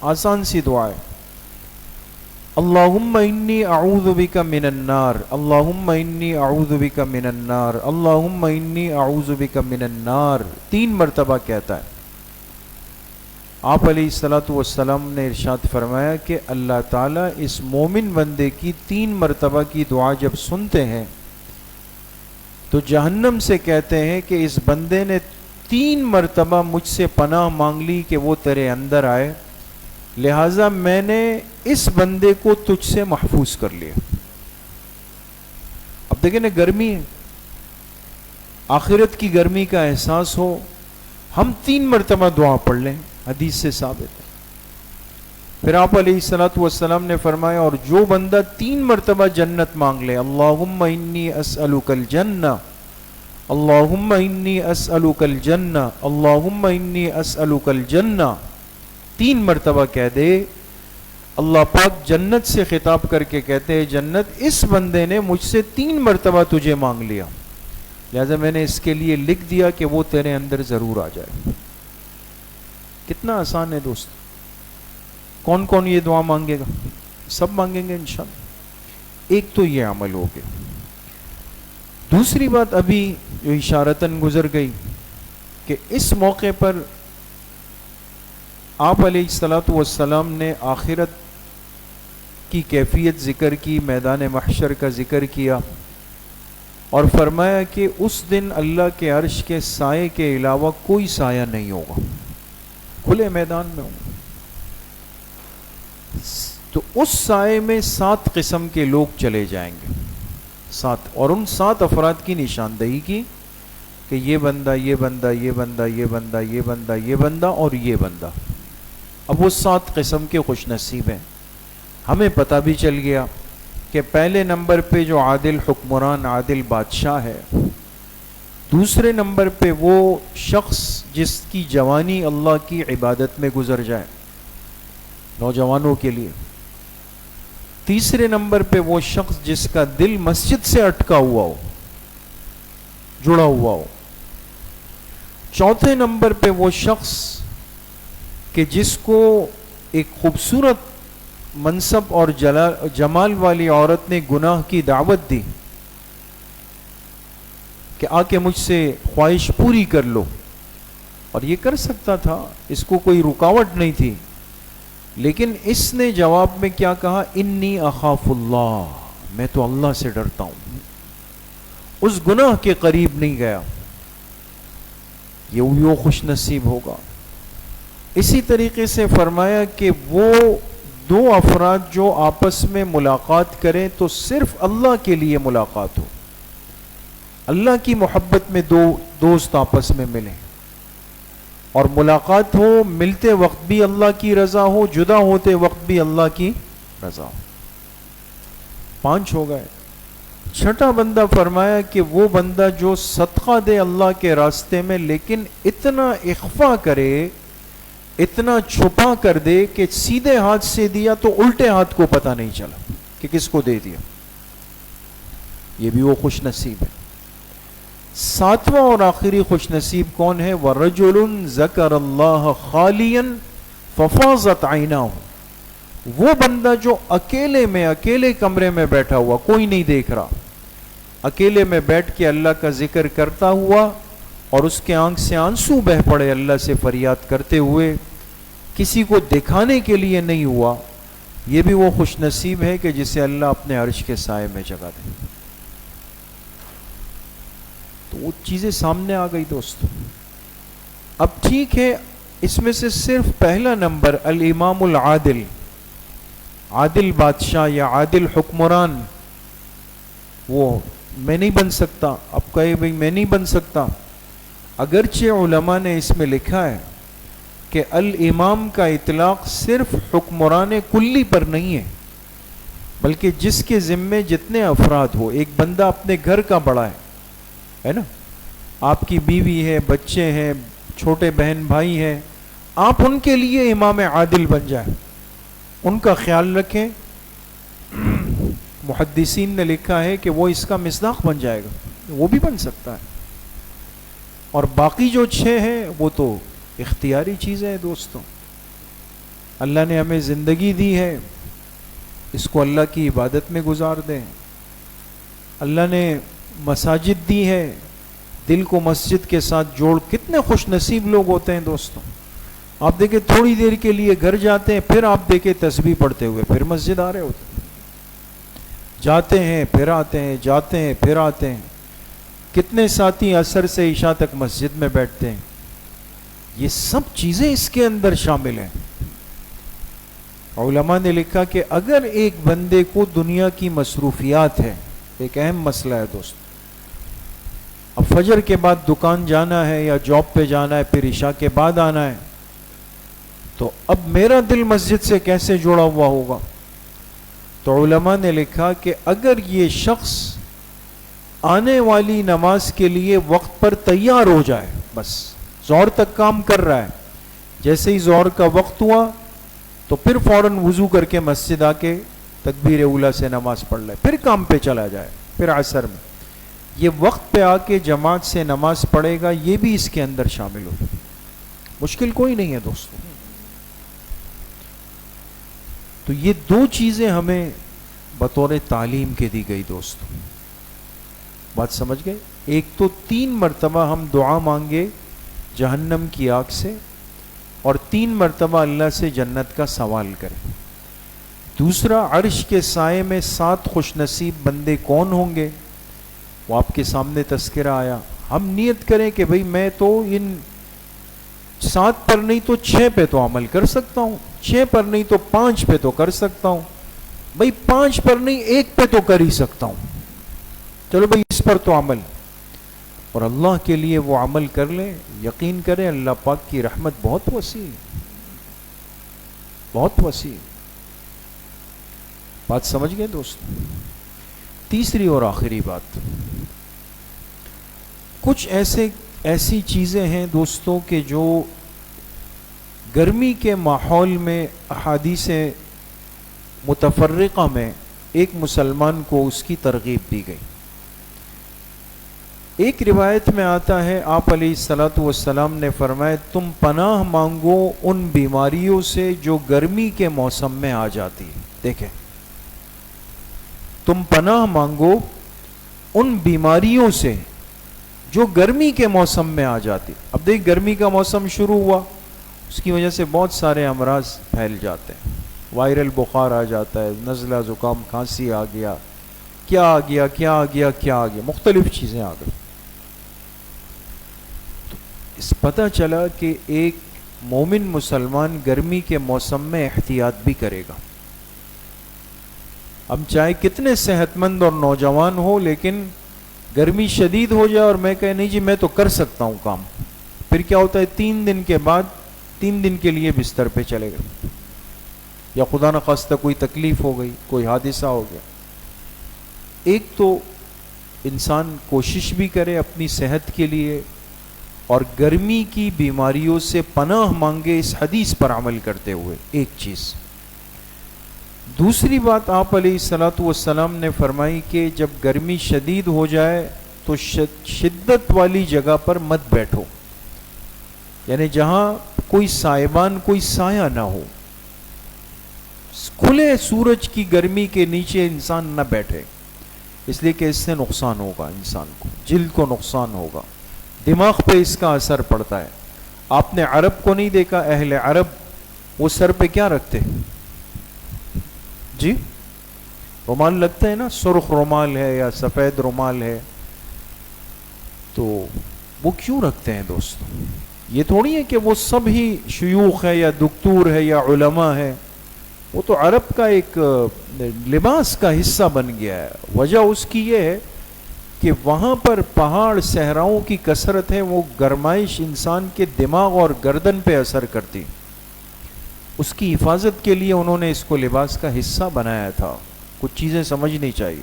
آسان سی دعا ہے، اللہم انی اعوذ بک من النار، اللہم انی اعوذ بک من النار، اللہم انی اعوذ بک من النار، 3 مرتبہ کہتا ہے۔ آپ علیہ الصلاۃ والسلام نے ارشاد فرمایا کہ اللہ تعالیٰ اس مومن بندے کی 3 مرتبہ کی دعا جب سنتے ہیں تو جہنم سے کہتے ہیں کہ اس بندے نے 3 مرتبہ مجھ سے پناہ مانگ لی کہ وہ تیرے اندر آئے، لہٰذا میں نے اس بندے کو تجھ سے محفوظ کر لیا۔ اب دیکھیں نا، گرمی ہے، آخرت کی گرمی کا احساس ہو، ہم 3 مرتبہ دعا پڑھ لیں، حدیث سے ثابت ہے۔ پھر آپ علیہ الصلاۃ والسلام نے فرمایا اور جو بندہ 3 مرتبہ جنت مانگ لے، اللہم انی اسألک الجنہ، اللہم انی اسألک الجنہ، اللہم انی اسألک الجنہ، 3 مرتبہ کہہ دے، اللہ پاک جنت سے خطاب کر کے کہتے ہیں جنت اس بندے نے مجھ سے 3 مرتبہ تجھے مانگ لیا، لہذا میں نے اس کے لیے لکھ دیا کہ وہ تیرے اندر ضرور آ جائے۔ کتنا آسان ہے دوست۔ کون کون یہ دعا مانگے گا؟ سب مانگیں گے انشاءاللہ۔ ایک تو یہ عمل ہو گیا۔ دوسری بات ابھی جو اشارتاً گزر گئی کہ اس موقع پر آپ علیہ الصلاۃ والسلام نے آخرت کی کیفیت ذکر کی، میدان محشر کا ذکر کیا اور فرمایا کہ اس دن اللہ کے عرش کے سائے کے علاوہ کوئی سایہ نہیں ہوگا، کھلے میدان میں ہوگا۔ تو اس سائے میں 7 قسم کے لوگ چلے جائیں گے، 7، اور ان 7 افراد کی نشاندہی کی کہ یہ بندہ، یہ بندہ، یہ بندہ، یہ بندہ، یہ بندہ، یہ بندہ اور یہ بندہ۔ اب وہ 7 قسم کے خوش نصیب ہیں۔ ہمیں پتہ بھی چل گیا کہ پہلے نمبر پہ جو عادل حکمران، عادل بادشاہ ہے، دوسرے نمبر پہ وہ شخص جس کی جوانی اللہ کی عبادت میں گزر جائے، نوجوانوں کے لیے، تیسرے نمبر پہ وہ شخص جس کا دل مسجد سے اٹکا ہوا ہو، جڑا ہوا ہو، چوتھے نمبر پہ وہ شخص کہ جس کو ایک خوبصورت منصب اور جمال والی عورت نے گناہ کی دعوت دی کہ آ کے مجھ سے خواہش پوری کر لو، اور یہ کر سکتا تھا، اس کو کوئی رکاوٹ نہیں تھی، لیکن اس نے جواب میں کیا کہا؟ انی اخاف اللہ، میں تو اللہ سے ڈرتا ہوں، اس گناہ کے قریب نہیں گیا، یہ خوش نصیب ہوگا۔ اسی طریقے سے فرمایا کہ وہ 2 افراد جو آپس میں ملاقات کریں تو صرف اللہ کے لیے ملاقات ہو، اللہ کی محبت میں 2 دوست آپس میں ملیں اور ملاقات ہو، ملتے وقت بھی اللہ کی رضا ہو، جدا ہوتے وقت بھی اللہ کی رضا ہو۔ 5 ہو گئے۔ چھٹا بندہ فرمایا کہ وہ بندہ جو صدقہ دے اللہ کے راستے میں، لیکن اتنا اخفا کرے، اتنا چھپا کر دے کہ سیدھے ہاتھ سے دیا تو الٹے ہاتھ کو پتہ نہیں چلا کہ کس کو دے دیا، یہ بھی وہ خوش نصیب ہے۔ ساتواں اور آخری خوش نصیب کون ہے؟ وَرَجُلٌ ذَكَرَ اللَّهَ خَالِيًا فَفَاضَتْ عَيْنَاهُ، وہ بندہ جو اکیلے کمرے میں بیٹھا ہوا، کوئی نہیں دیکھ رہا، اکیلے میں بیٹھ کے اللہ کا ذکر کرتا ہوا اور اس کے آنکھ سے آنسو بہ پڑے اللہ سے فریاد کرتے ہوئے، کسی کو دکھانے کے لیے نہیں ہوا، یہ بھی وہ خوش نصیب ہے کہ جسے اللہ اپنے عرش کے سائے میں جگہ دے۔ تو وہ چیزیں سامنے آ گئی دوستو۔ اب ٹھیک ہے، اس میں سے صرف پہلا نمبر الامام العادل، عادل بادشاہ یا عادل حکمران، وہ میں نہیں بن سکتا۔ اب کہے بھئی میں نہیں بن سکتا، اگرچہ علماء نے اس میں لکھا ہے کہ الامام کا اطلاق صرف حکمران کلی پر نہیں ہے، بلکہ جس کے ذمے جتنے افراد ہو، ایک بندہ اپنے گھر کا بڑا ہے نا، آپ کی بیوی ہے، بچے ہیں، چھوٹے بہن بھائی ہیں، آپ ان کے لیے امام عادل بن جائیں، ان کا خیال رکھیں۔ محدثین نے لکھا ہے کہ وہ اس کا مصداق بن جائے گا، وہ بھی بن سکتا ہے۔ اور باقی جو 6 ہیں وہ تو اختیاری چیزیں ہیں دوستوں۔ اللہ نے ہمیں زندگی دی ہے، اس کو اللہ کی عبادت میں گزار دیں۔ اللہ نے مساجد دی ہے، دل کو مسجد کے ساتھ جوڑ، کتنے خوش نصیب لوگ ہوتے ہیں دوستوں۔ آپ دیکھیں تھوڑی دیر کے لیے گھر جاتے ہیں، پھر آپ دیکھیں تسبیح پڑھتے ہوئے پھر مسجد آ رہے ہوتے ہیں، جاتے ہیں پھر آتے ہیں، جاتے ہیں پھر آتے ہیں۔ کتنے ساتھی عصر سے عشاء تک مسجد میں بیٹھتے ہیں۔ یہ سب چیزیں اس کے اندر شامل ہیں۔ علماء نے لکھا کہ اگر ایک بندے کو دنیا کی مصروفیات ہے، ایک اہم مسئلہ ہے دوست، اب فجر کے بعد دکان جانا ہے یا جاب پہ جانا ہے، پھر عشاء کے بعد آنا ہے، تو اب میرا دل مسجد سے کیسے جڑا ہوا ہوگا؟ تو علماء نے لکھا کہ اگر یہ شخص آنے والی نماز کے لیے وقت پر تیار ہو جائے، بس ظہر تک کام کر رہا ہے، جیسے ہی ظہر کا وقت ہوا تو پھر فوراً وضو کر کے مسجد آ کے تکبیر اولیٰ سے نماز پڑھ لے، پھر کام پہ چلا جائے، پھر عصر میں یہ وقت پہ آ کے جماعت سے نماز پڑھے گا، یہ بھی اس کے اندر شامل ہو۔ مشکل کوئی نہیں ہے دوستوں۔ تو یہ 2 چیزیں ہمیں بطور تعلیم کے دی گئی دوستوں، بات سمجھ گئے؟ ایک تو 3 مرتبہ ہم دعا مانگے جہنم کی آگ سے، اور 3 مرتبہ اللہ سے جنت کا سوال کریں۔ دوسرا، عرش کے سائے میں 7 خوش نصیب بندے کون ہوں گے، وہ آپ کے سامنے تذکرہ آیا۔ ہم نیت کریں کہ بھئی میں تو ان 7 پر نہیں تو 6 پہ تو عمل کر سکتا ہوں، 6 پر نہیں تو 5 پہ تو کر سکتا ہوں، بھئی 5 پر نہیں 1 پہ تو کر ہی سکتا ہوں، چلو بھئی اس پر تو عمل، اور اللہ کے لیے وہ عمل کر لیں۔ یقین کریں اللہ پاک کی رحمت بہت وسیع، بہت وسیع۔ بات سمجھ گئے دوست؟ تیسری اور آخری بات، کچھ ایسی چیزیں ہیں دوستوں کہ جو گرمی کے ماحول میں احادیث متفرقہ میں ایک مسلمان کو اس کی ترغیب دی گئی۔ ایک روایت میں آتا ہے آپ علیہ الصلوۃ والسلام نے فرمایا تم پناہ مانگو ان بیماریوں سے جو گرمی کے موسم میں آ جاتی ہے۔ دیکھیں، تم پناہ مانگو ان بیماریوں سے جو گرمی کے موسم میں آ جاتی۔ اب دیکھ، گرمی کا موسم شروع ہوا، اس کی وجہ سے بہت سارے امراض پھیل جاتے ہیں، وائرل بخار آ جاتا ہے، نزلہ زکام کھانسی آ گیا، کیا آ گیا کیا آ گیا کیا آ گیا، مختلف چیزیں آ گئی۔ تو اس پتہ چلا کہ ایک مومن مسلمان گرمی کے موسم میں احتیاط بھی کرے گا۔ اب چاہے کتنے صحت مند اور نوجوان ہو، لیکن گرمی شدید ہو جائے اور میں کہے نہیں جی میں تو کر سکتا ہوں کام، پھر کیا ہوتا ہے 3 دن کے بعد 3 دن کے لیے بستر پہ چلے گئے، یا خدا نخواستہ کوئی تکلیف ہو گئی، کوئی حادثہ ہو گیا۔ ایک تو انسان کوشش بھی کرے اپنی صحت کے لیے اور گرمی کی بیماریوں سے پناہ مانگے اس حدیث پر عمل کرتے ہوئے، ایک چیز۔ دوسری بات آپ علیہ الصلوۃ والسلام نے فرمائی کہ جب گرمی شدید ہو جائے تو شدت والی جگہ پر مت بیٹھو، یعنی جہاں کوئی سائبان، کوئی سایہ نہ ہو، کھلے سورج کی گرمی کے نیچے انسان نہ بیٹھے، اس لیے کہ اس سے نقصان ہوگا انسان کو، جلد کو نقصان ہوگا، دماغ پہ اس کا اثر پڑتا ہے۔ آپ نے عرب کو نہیں دیکھا؟ اہل عرب وہ سر پہ کیا رکھتے جی؟ رومال لگتا ہے نا، سرخ رومال ہے یا سفید رومال ہے، تو وہ کیوں رکھتے ہیں دوستو؟ یہ تھوڑی ہے کہ وہ سب ہی شیوخ ہے یا دکتور ہے یا علماء ہے، وہ تو عرب کا ایک لباس کا حصہ بن گیا ہے۔ وجہ اس کی یہ ہے کہ وہاں پر پہاڑ صحراؤں کی کثرت ہے، وہ گرمائش انسان کے دماغ اور گردن پہ اثر کرتی، اس کی حفاظت کے لیے انہوں نے اس کو لباس کا حصہ بنایا تھا۔ کچھ چیزیں سمجھنی چاہیے۔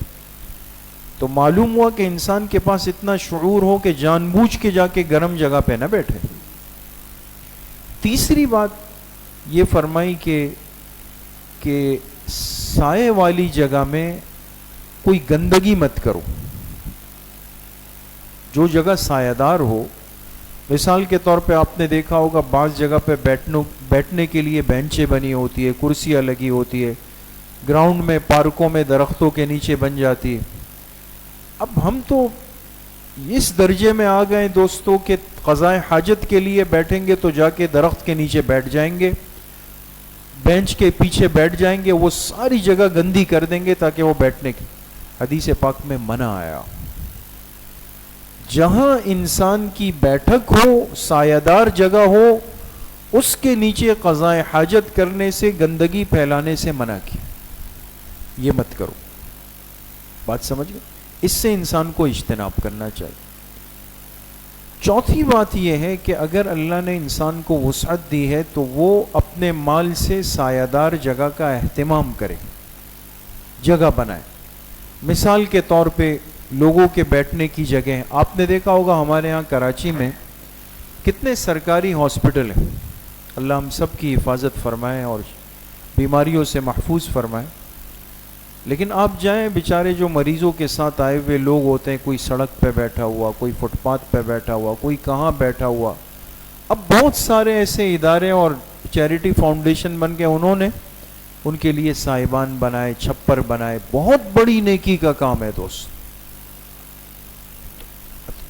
تو معلوم ہوا کہ انسان کے پاس اتنا شعور ہو کہ جان بوجھ کے جا کے گرم جگہ پہ نہ بیٹھے۔ تیسری بات یہ فرمائی کہ سائے والی جگہ میں کوئی گندگی مت کرو۔ جو جگہ سایہ دار ہو، مثال کے طور پہ آپ نے دیکھا ہوگا بعض جگہ پہ بیٹھنے کے لیے بینچیں بنی ہوتی ہے، کرسیاں لگی ہوتی ہے، گراؤنڈ میں، پارکوں میں درختوں کے نیچے بن جاتی ہے۔ اب ہم تو اس درجے میں آ گئے دوستوں کہ قضائے حاجت کے لیے بیٹھیں گے تو جا کے درخت کے نیچے بیٹھ جائیں گے، بینچ کے پیچھے بیٹھ جائیں گے، وہ ساری جگہ گندی کر دیں گے تاکہ وہ بیٹھنے کی۔ حدیث پاک میں منع آیا، جہاں انسان کی بیٹھک ہو، سایہ دار جگہ ہو، اس کے نیچے قضائے حاجت کرنے سے، گندگی پھیلانے سے منع کیا، یہ مت کرو۔ بات سمجھ گئے؟ اس سے انسان کو اجتناب کرنا چاہیے۔ چوتھی بات یہ ہے کہ اگر اللہ نے انسان کو وسعت دی ہے تو وہ اپنے مال سے سایہ دار جگہ کا اہتمام کرے، جگہ بنائے۔ مثال کے طور پہ لوگوں کے بیٹھنے کی جگہ، آپ نے دیکھا ہوگا ہمارے ہاں کراچی میں کتنے سرکاری ہاسپٹل ہیں، اللہ ہم سب کی حفاظت فرمائے اور بیماریوں سے محفوظ فرمائے، لیکن آپ جائیں، بیچارے جو مریضوں کے ساتھ آئے ہوئے لوگ ہوتے ہیں، کوئی سڑک پہ بیٹھا ہوا، کوئی فٹ پاتھ پہ بیٹھا ہوا، کوئی کہاں بیٹھا ہوا۔ اب بہت سارے ایسے ادارے اور چیریٹی فاؤنڈیشن بن کے انہوں نے ان کے لیے صاحبان بنائے، چھپر بنائے، بہت بڑی نیکی کا کام ہے دوست۔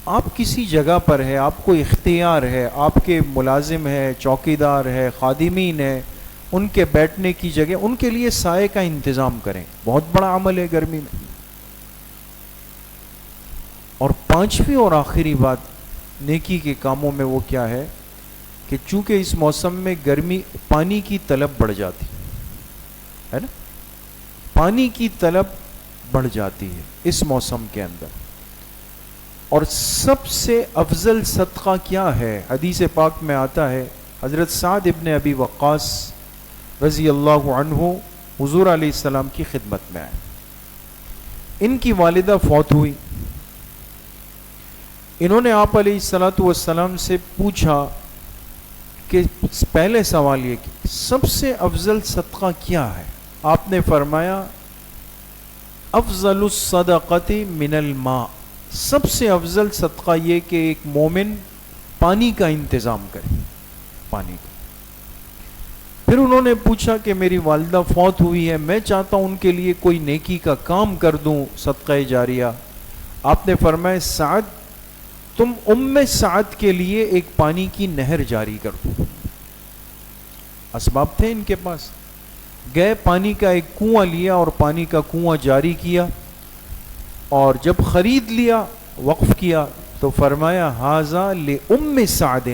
آپ کسی جگہ پر ہے، آپ کو اختیار ہے، آپ کے ملازم ہے، چوکیدار ہے، خادمین ہے، ان کے بیٹھنے کی جگہ، ان کے لیے سائے کا انتظام کریں، بہت بڑا عمل ہے گرمی میں۔ اور پانچویں اور آخری بات نیکی کے کاموں میں وہ کیا ہے کہ چونکہ اس موسم میں گرمی، پانی کی طلب بڑھ جاتی ہے نا، پانی کی طلب بڑھ جاتی ہے اس موسم کے اندر، اور سب سے افضل صدقہ کیا ہے؟ حدیث پاک میں آتا ہے، حضرت سعد ابن ابی وقاص رضی اللہ عنہ حضور علیہ السلام کی خدمت میں آئے، ان کی والدہ فوت ہوئی، انہوں نے آپ علیہ السلام سے پوچھا کہ پہلے سوال یہ کہ سب سے افضل صدقہ کیا ہے؟ آپ نے فرمایا افضل الصدقۃ من الماء، سب سے افضل صدقہ یہ کہ ایک مومن پانی کا انتظام کرے، پانی کا۔ پھر انہوں نے پوچھا کہ میری والدہ فوت ہوئی ہے، میں چاہتا ہوں ان کے لیے کوئی نیکی کا کام کر دوں، صدقہ جاریہ۔ آپ نے فرمایا سعد، تم ام سعد کے لیے ایک پانی کی نہر جاری کر دو۔ اسباب تھے ان کے پاس، گئے پانی کا ایک کنواں لیا اور پانی کا کنواں جاری کیا، اور جب خرید لیا، وقف کیا، تو فرمایا ھذا لأم سعد،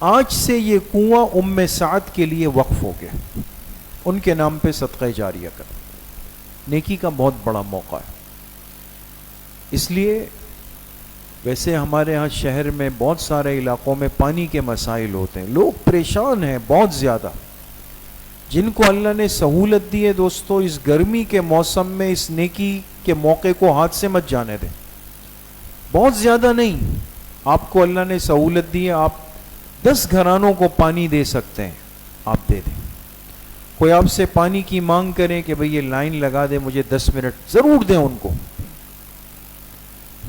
آج سے یہ کنواں ام سعد کے لیے وقف ہو گیا، ان کے نام پہ صدقہ جاریہ کر۔ نیکی کا بہت بڑا موقع ہے۔ اس لیے ویسے ہمارے ہاں شہر میں بہت سارے علاقوں میں پانی کے مسائل ہوتے ہیں، لوگ پریشان ہیں بہت زیادہ، جن کو اللہ نے سہولت دی ہے دوستو، اس گرمی کے موسم میں اس نیکی کے موقع کو ہاتھ سے مت جانے دیں۔ بہت زیادہ نہیں، آپ کو اللہ نے سہولت دی ہے، آپ 10 گھرانوں کو پانی دے سکتے ہیں، آپ دے دیں۔ کوئی آپ سے پانی کی مانگ کریں کہ بھئی یہ لائن لگا دے، مجھے 10 منٹ، ضرور دیں ان کو۔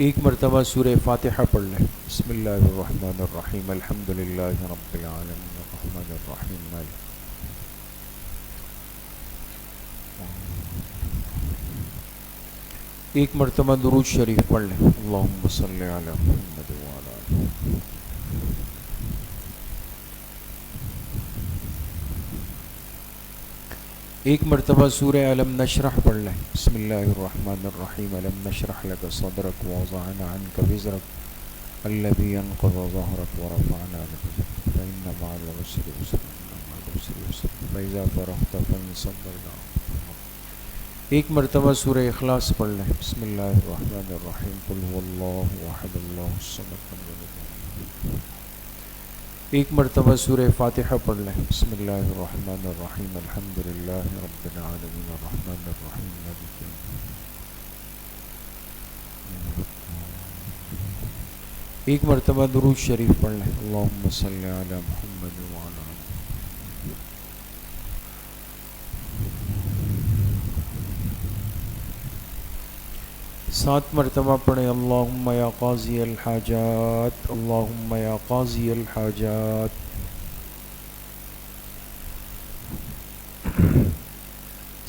ایک مرتبہ سورہ فاتحہ پڑھ لیں. بسم اللہ الرحمن الرحیم الحمد للہ رب العالمین الرحمن الرحیم مالک. ایک مرتبہ درود شریف پڑھ لیں. اللہم صلی علی محمد وعلی آلہ. ایک مرتبہ سورہ علم نشرح پڑھ لیں. بسم اللہ الرحمن الرحیم علم نشرح لک صدرک ووضعنا عنک وزرک الذی انقض ظہرک ورفعنا لک ذکرک فإن مع العسر یسرا إن مع العسر یسرا فإذا فرغت فانصب إلی ربک. ایک مرتبہ سورہ اخلاص پڑھ لیں. بسم اللہ الرحمن الرحیم قل هو اللہ احد اللہ الصمد لم یلد ولم یولد. ایک مرتبہ سورہ فاتحہ پڑھ لیں. بسم اللہ الرحمن الرحیم الحمد للہ رب العالمین الرحمن الرحیم مالک یوم الدین. ایک مرتبہ درود شریف پڑھ لیں. اللہم صلی علی محمد وعلی آلہ. سات مرتبہ پڑھیں. اللہم یا قاضی الحاجات اللہم یا قاضی الحاجات.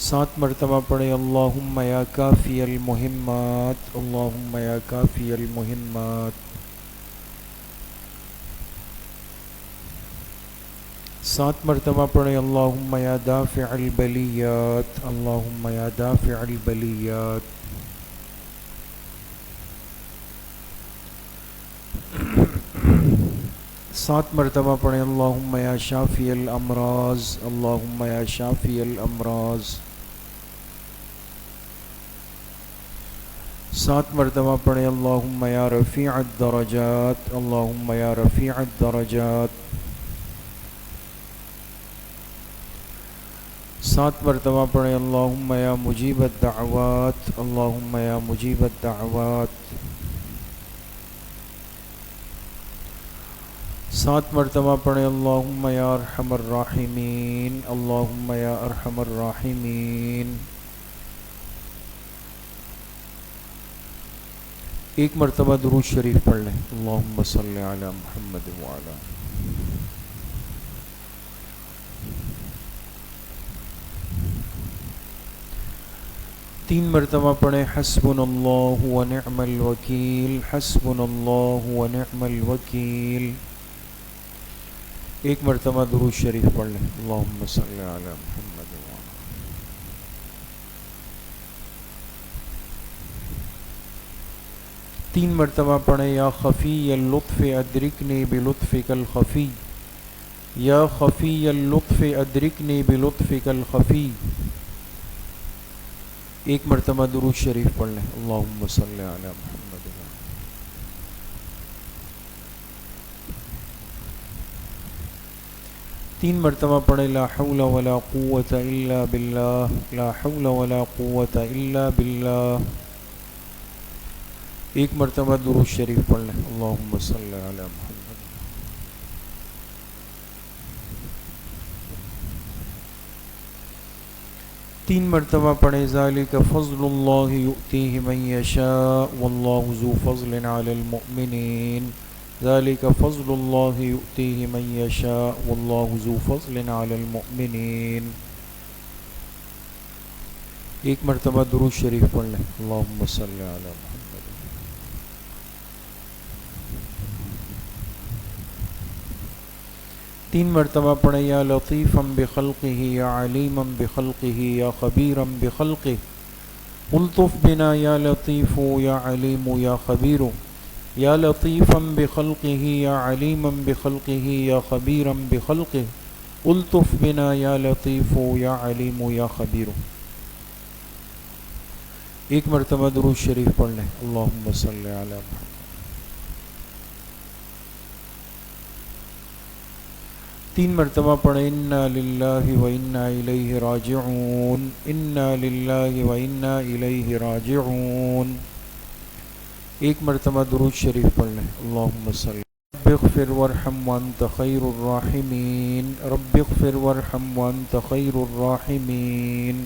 سات مرتبہ پڑھیں. اللہم یا کافی المہمات اللہم یا کافی المہمات. سات مرتبہ پڑھیں. اللہم یا دافع البلیات اللہم یا دافع البلیات. سات مرتبہ پڑھیں. اللہم یا شافی الامراض اللہم یا شافی الامراض. سات مرتبہ پڑھیں. اللہم یا رفیع الدرجات اللہم یا رفیع الدرجات. سات مرتبہ پڑھیں. اللہم یا مجیب الدعوات اللہم یا مجیب الدعوات. سات مرتبہ پڑھیں. اللہم یا ارحم الراحمین اللہم یا ارحم الراحمین. ایک مرتبہ درود شریف پڑھ لیں. اللہم صلی علی محمد وعلی آلہ. تین مرتبہ پڑھیں. حسبنا اللہ ونعم الوکیل حسبنا اللہ ونعم الوکیل. ایک مرتبہ درود شریف پڑھ لیں. اللہم صلی علی محمد وعلی آلہ. تین مرتبہ پڑھیں. یا خفی اللطف ادرکنی بلطفک الخفی یا خفی اللطف ادرکنی بلطفک الخفی. ایک مرتبہ درود شریف پڑھ لیں. اللہم صلی علی محمد وعلی آلہ. تین مرتبہ پڑھیں. لا حول ولا قوة الا باللہ لا حول ولا قوة الا باللہ. ایک مرتبہ درود شریف پڑھ لیں. اللہم صلی علی محمد. تین مرتبہ پڑھیں. ذالک فضل اللہ یؤتیہ من یشاء واللہ ذو فضل علی المؤمنین ذالک فضل اللہ یؤتیہ من یشاء واللہ ذو فضل علی المؤمنین. ایک مرتبہ درود شریف پڑھ لیں. اللہم صلی علی محمد. تین مرتبہ پڑھیں. یا لطیفا بخلقہ یا علیما بخلقہ یا خبیرا بخلقہ الطف بنا یا لطیف یا علیم یا خبیر. یا لطیفا بخلقہ یا علیما بخلقہ یا خبیرا بخلقہ الطف بنا یا لطیف یا علیم یا خبیر. ایک مرتبہ درود شریف پڑھ لیں. اللہم صلی علی محمد. تین مرتبہ پڑھیں. انا للہ و انا الیہ راجعون انا للہ و انا الیہ راجعون. ایک مرتبہ درود شریف پڑھ لیں. اللہم صلی. رب اغفر وارحم وانت خیر الراحمین رب اغفر وارحم وانت خیر الراحمین.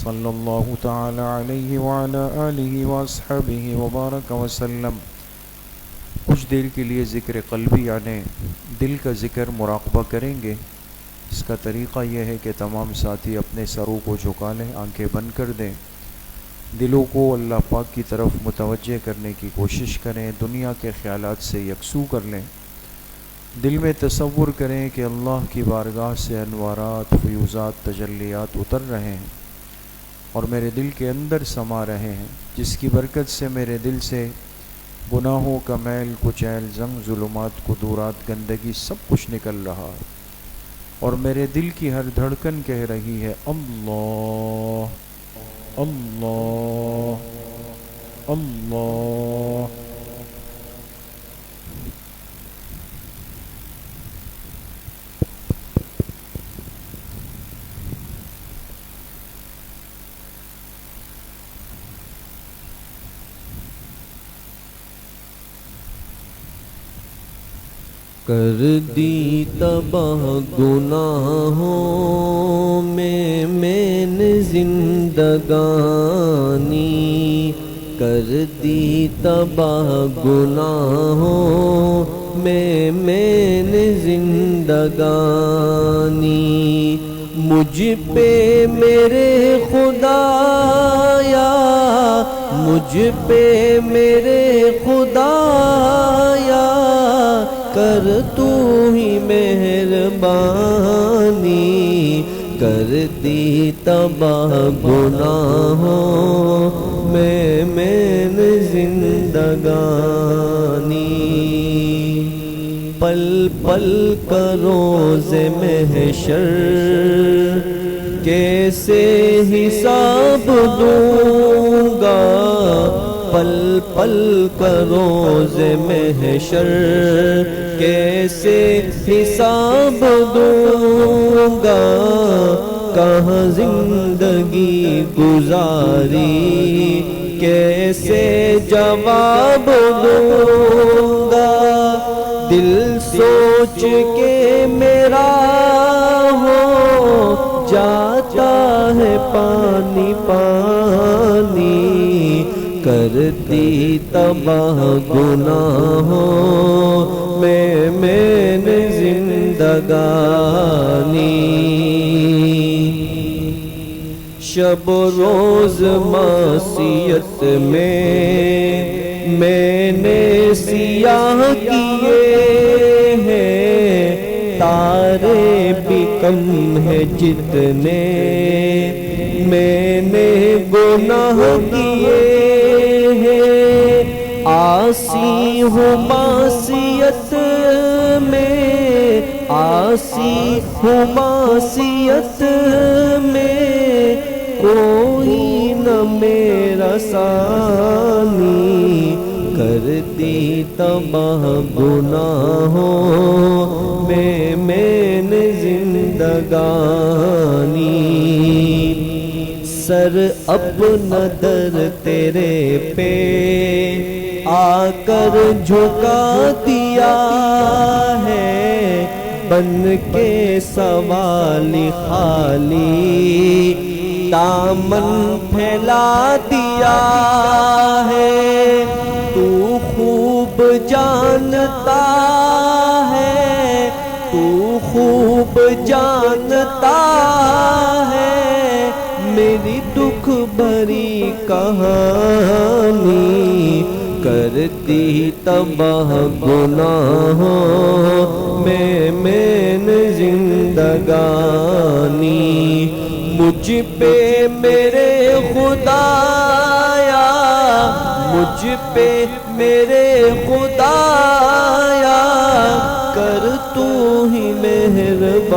صلی اللہ تعالی علیہ وعلی آلہ واصحابہ وبارک وسلم۔ کچھ دیر کے لیے ذکر قلبی یعنی دل کا ذکر مراقبہ کریں گے۔ اس کا طریقہ یہ ہے کہ تمام ساتھی اپنے سروں کو جھکا لیں، آنکھیں بند کر دیں، دلوں کو اللہ پاک کی طرف متوجہ کرنے کی کوشش کریں، دنیا کے خیالات سے یکسو کر لیں۔ دل میں تصور کریں کہ اللہ کی بارگاہ سے انوارات، فیوزات، تجلیات اتر رہے ہیں اور میرے دل کے اندر سما رہے ہیں، جس کی برکت سے میرے دل سے گناہوں کا میل، کچیل، زنگ، ظلمات، قدورات، گندگی سب کچھ نکل رہا ہے، اور میرے دل کی ہر دھڑکن کہہ رہی ہے اللہ اللہ اللہ۔ کر دی تباہ گناہوں میں نے زندگانی، کر دی تباہ گناہوں میں نے زندگانی، مجھ پہ میرے خدایا، مجھ پہ میرے خدایا، کر تو ہی مہربانی، کر دی تباہ گناہوں میں نے زندگانی، پل پل کا روز محشر کیسے حساب دوں گا، پل پل کا روز محشر کیسے حساب دوں گا، کہاں زندگی گزاری کیسے جواب دوں گا، دل سوچ کے میرا ہو جاتا ہے پانی پانی، کرتی تباہ گناہوں میں نے زندگانی، شب روز معصیت میں نے سیاہ کیے ہیں، تارے بھی کم ہے جتنے میں نے گناہ کیے ہیں، عاصی ہوں معصیت میں، عاصی ہوں معصیت میں، کوئی نہ میرا ثانی، کرتی تباہ گناہوں میں نے زندگانی، سر اپنا در تیرے پہ آ کر جھکا دیا ہے، بن کے سوالی خالی دامن پھیلا دیا ہے، تو خوب جانتا ہے، تو خوب جانتا ہے میری دکھ بھری کہانی، کرتی تباہ گناہوں میں نے زندگانی، مجھ پہ میرے خدایا، مجھ پہ میرے خدایا، کر تو ہی مہربانی،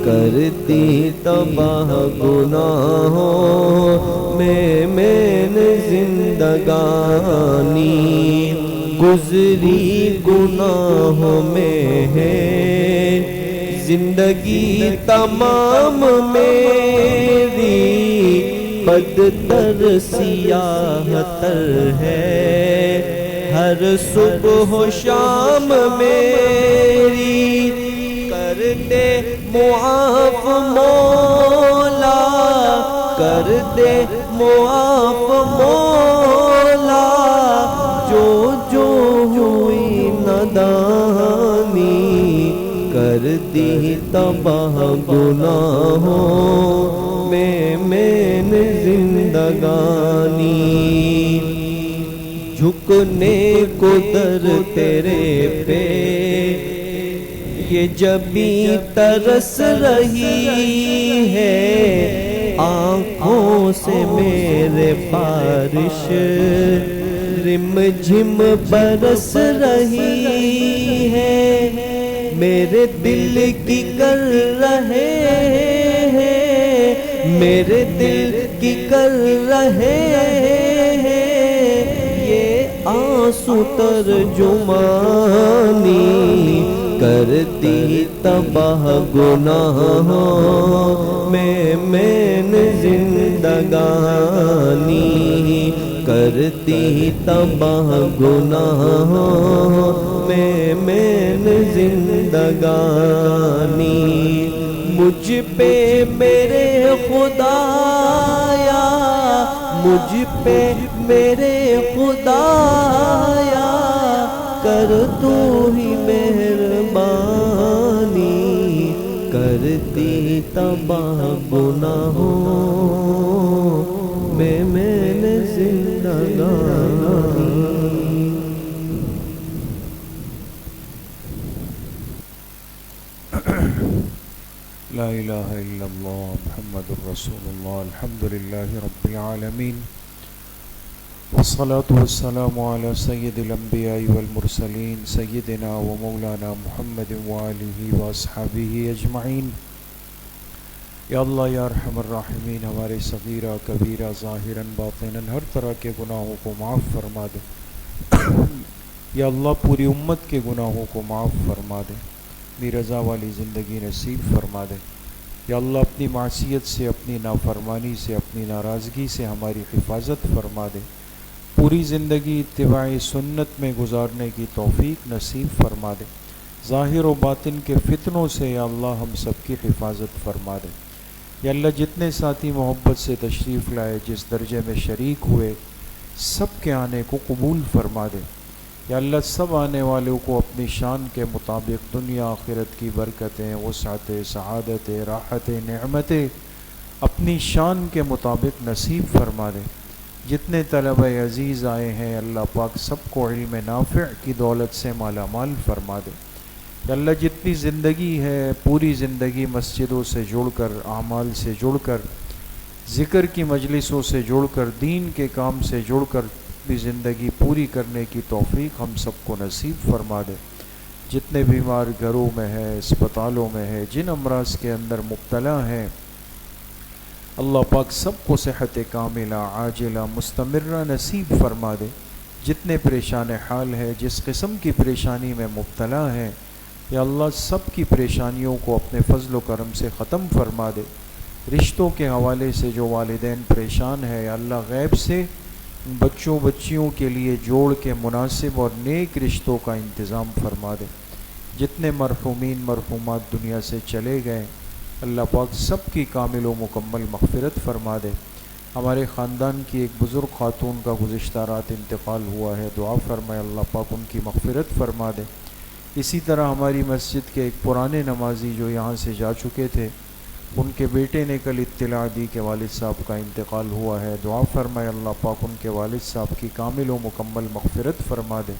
کرتی تباہ گناہوں میں نے زندگانی، گزری گناہوں میں ہے زندگی تمام میری، بدتر سیاہ تر ہے ہر صبح و شام میری، کر دے معاف مولا، کر دے معاف مولا، جو جو ہوئی نادانی، کر دی تباہ گناہوں میں نے زندگانی، جھکنے کو در تیرے پہ یہ جبیں ترس رہی ہے، آنکھوں سے میرے بارش رم جھم برس رہی ہے، میرے دل کی کر رہے ہیں، میرے دل کی کر رہے ہیں یہ آنسو ترجمانی، کرتی تباہ گناہوں میں نے زندگانی، کرتی تباہ گناہوں میں نے زندگانی، مجھ پہ میرے خدایا، مجھ پہ میرے خدایا، کر تو ہی مہربانی، کرتی تباہ گناہوں میں نے زندگانی۔ لا الہ الا اللہ محمد الرسول اللہ، الحمدللہ رب العالمین، والصلاة والسلام علی سید الانبیاء والمرسلین، سیدنا و مولانا محمد وآلہ واصحابہ اجمعین۔ یا اللہ یا ارحم الراحمین، ہمارے صغیرہ کبیرہ ظاہراً باطناً ہر طرح کے گناہوں کو معاف فرما دے۔ یا اللہ پوری امت کے گناہوں کو معاف فرما دے، اپنی رضا والی زندگی نصیب فرما دے۔ یا اللہ اپنی معصیت سے، اپنی نافرمانی سے، اپنی ناراضگی سے ہماری حفاظت فرما دے، پوری زندگی اتباع سنت میں گزارنے کی توفیق نصیب فرما دے، ظاہر و باطن کے فتنوں سے یا اللہ ہم سب کی حفاظت فرما دے۔ یا اللہ جتنے ساتھی محبت سے تشریف لائے، جس درجے میں شریک ہوئے، سب کے آنے کو قبول فرما دے۔ یا اللہ سب آنے والوں کو اپنی شان کے مطابق دنیا آخرت کی برکتیں، وسعتیں، سعادتیں، راحتیں، نعمتیں اپنی شان کے مطابق نصیب فرما دے۔ جتنے طلبہ عزیز آئے ہیں اللہ پاک سب کو علم نافع کی دولت سے مالا مال فرما دے۔ یا اللہ جتنی زندگی ہے پوری زندگی مسجدوں سے جڑ کر، اعمال سے جڑ کر، ذکر کی مجلسوں سے جڑ کر، دین کے کام سے جڑ کر بھی زندگی پوری کرنے کی توفیق ہم سب کو نصیب فرما دے۔ جتنے بیمار گھروں میں ہیں، اسپتالوں میں ہیں، جن امراض کے اندر مبتلا ہیں، اللہ پاک سب کو صحت کاملہ عاجلہ مستمرہ نصیب فرما دے۔ جتنے پریشان حال ہیں، جس قسم کی پریشانی میں مبتلا ہیں، یا اللہ سب کی پریشانیوں کو اپنے فضل و کرم سے ختم فرما دے۔ رشتوں کے حوالے سے جو والدین پریشان ہیں، یا اللہ غیب سے بچوں بچیوں کے لیے جوڑ کے مناسب اور نیک رشتوں کا انتظام فرما دے۔ جتنے مرحومین مرحومات دنیا سے چلے گئے، اللہ پاک سب کی کامل و مکمل مغفرت فرما دے۔ ہمارے خاندان کی ایک بزرگ خاتون کا گزشتہ رات انتقال ہوا ہے، دعا فرمائے اللہ پاک ان کی مغفرت فرما دے۔ اسی طرح ہماری مسجد کے ایک پرانے نمازی جو یہاں سے جا چکے تھے، ان کے بیٹے نے کل اطلاع دی کہ والد صاحب کا انتقال ہوا ہے، دعا فرمائے اللہ پاک ان کے والد صاحب کی کامل و مکمل مغفرت فرما دے۔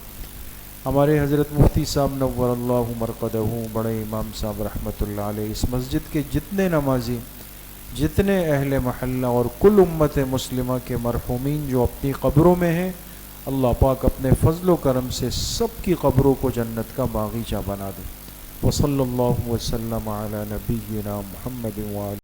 ہمارے حضرت مفتی صاحب نور اللہ مرقدہ، بڑے امام صاحب رحمۃ اللہ علیہ، اس مسجد کے جتنے نمازی، جتنے اہل محلہ اور کل امت مسلمہ کے مرحومین جو اپنی قبروں میں ہیں، اللہ پاک اپنے فضل و کرم سے سب کی قبروں کو جنت کا باغیچہ بنا دے۔ وصلی اللہ وسلم علی نبینا محمد وآلہ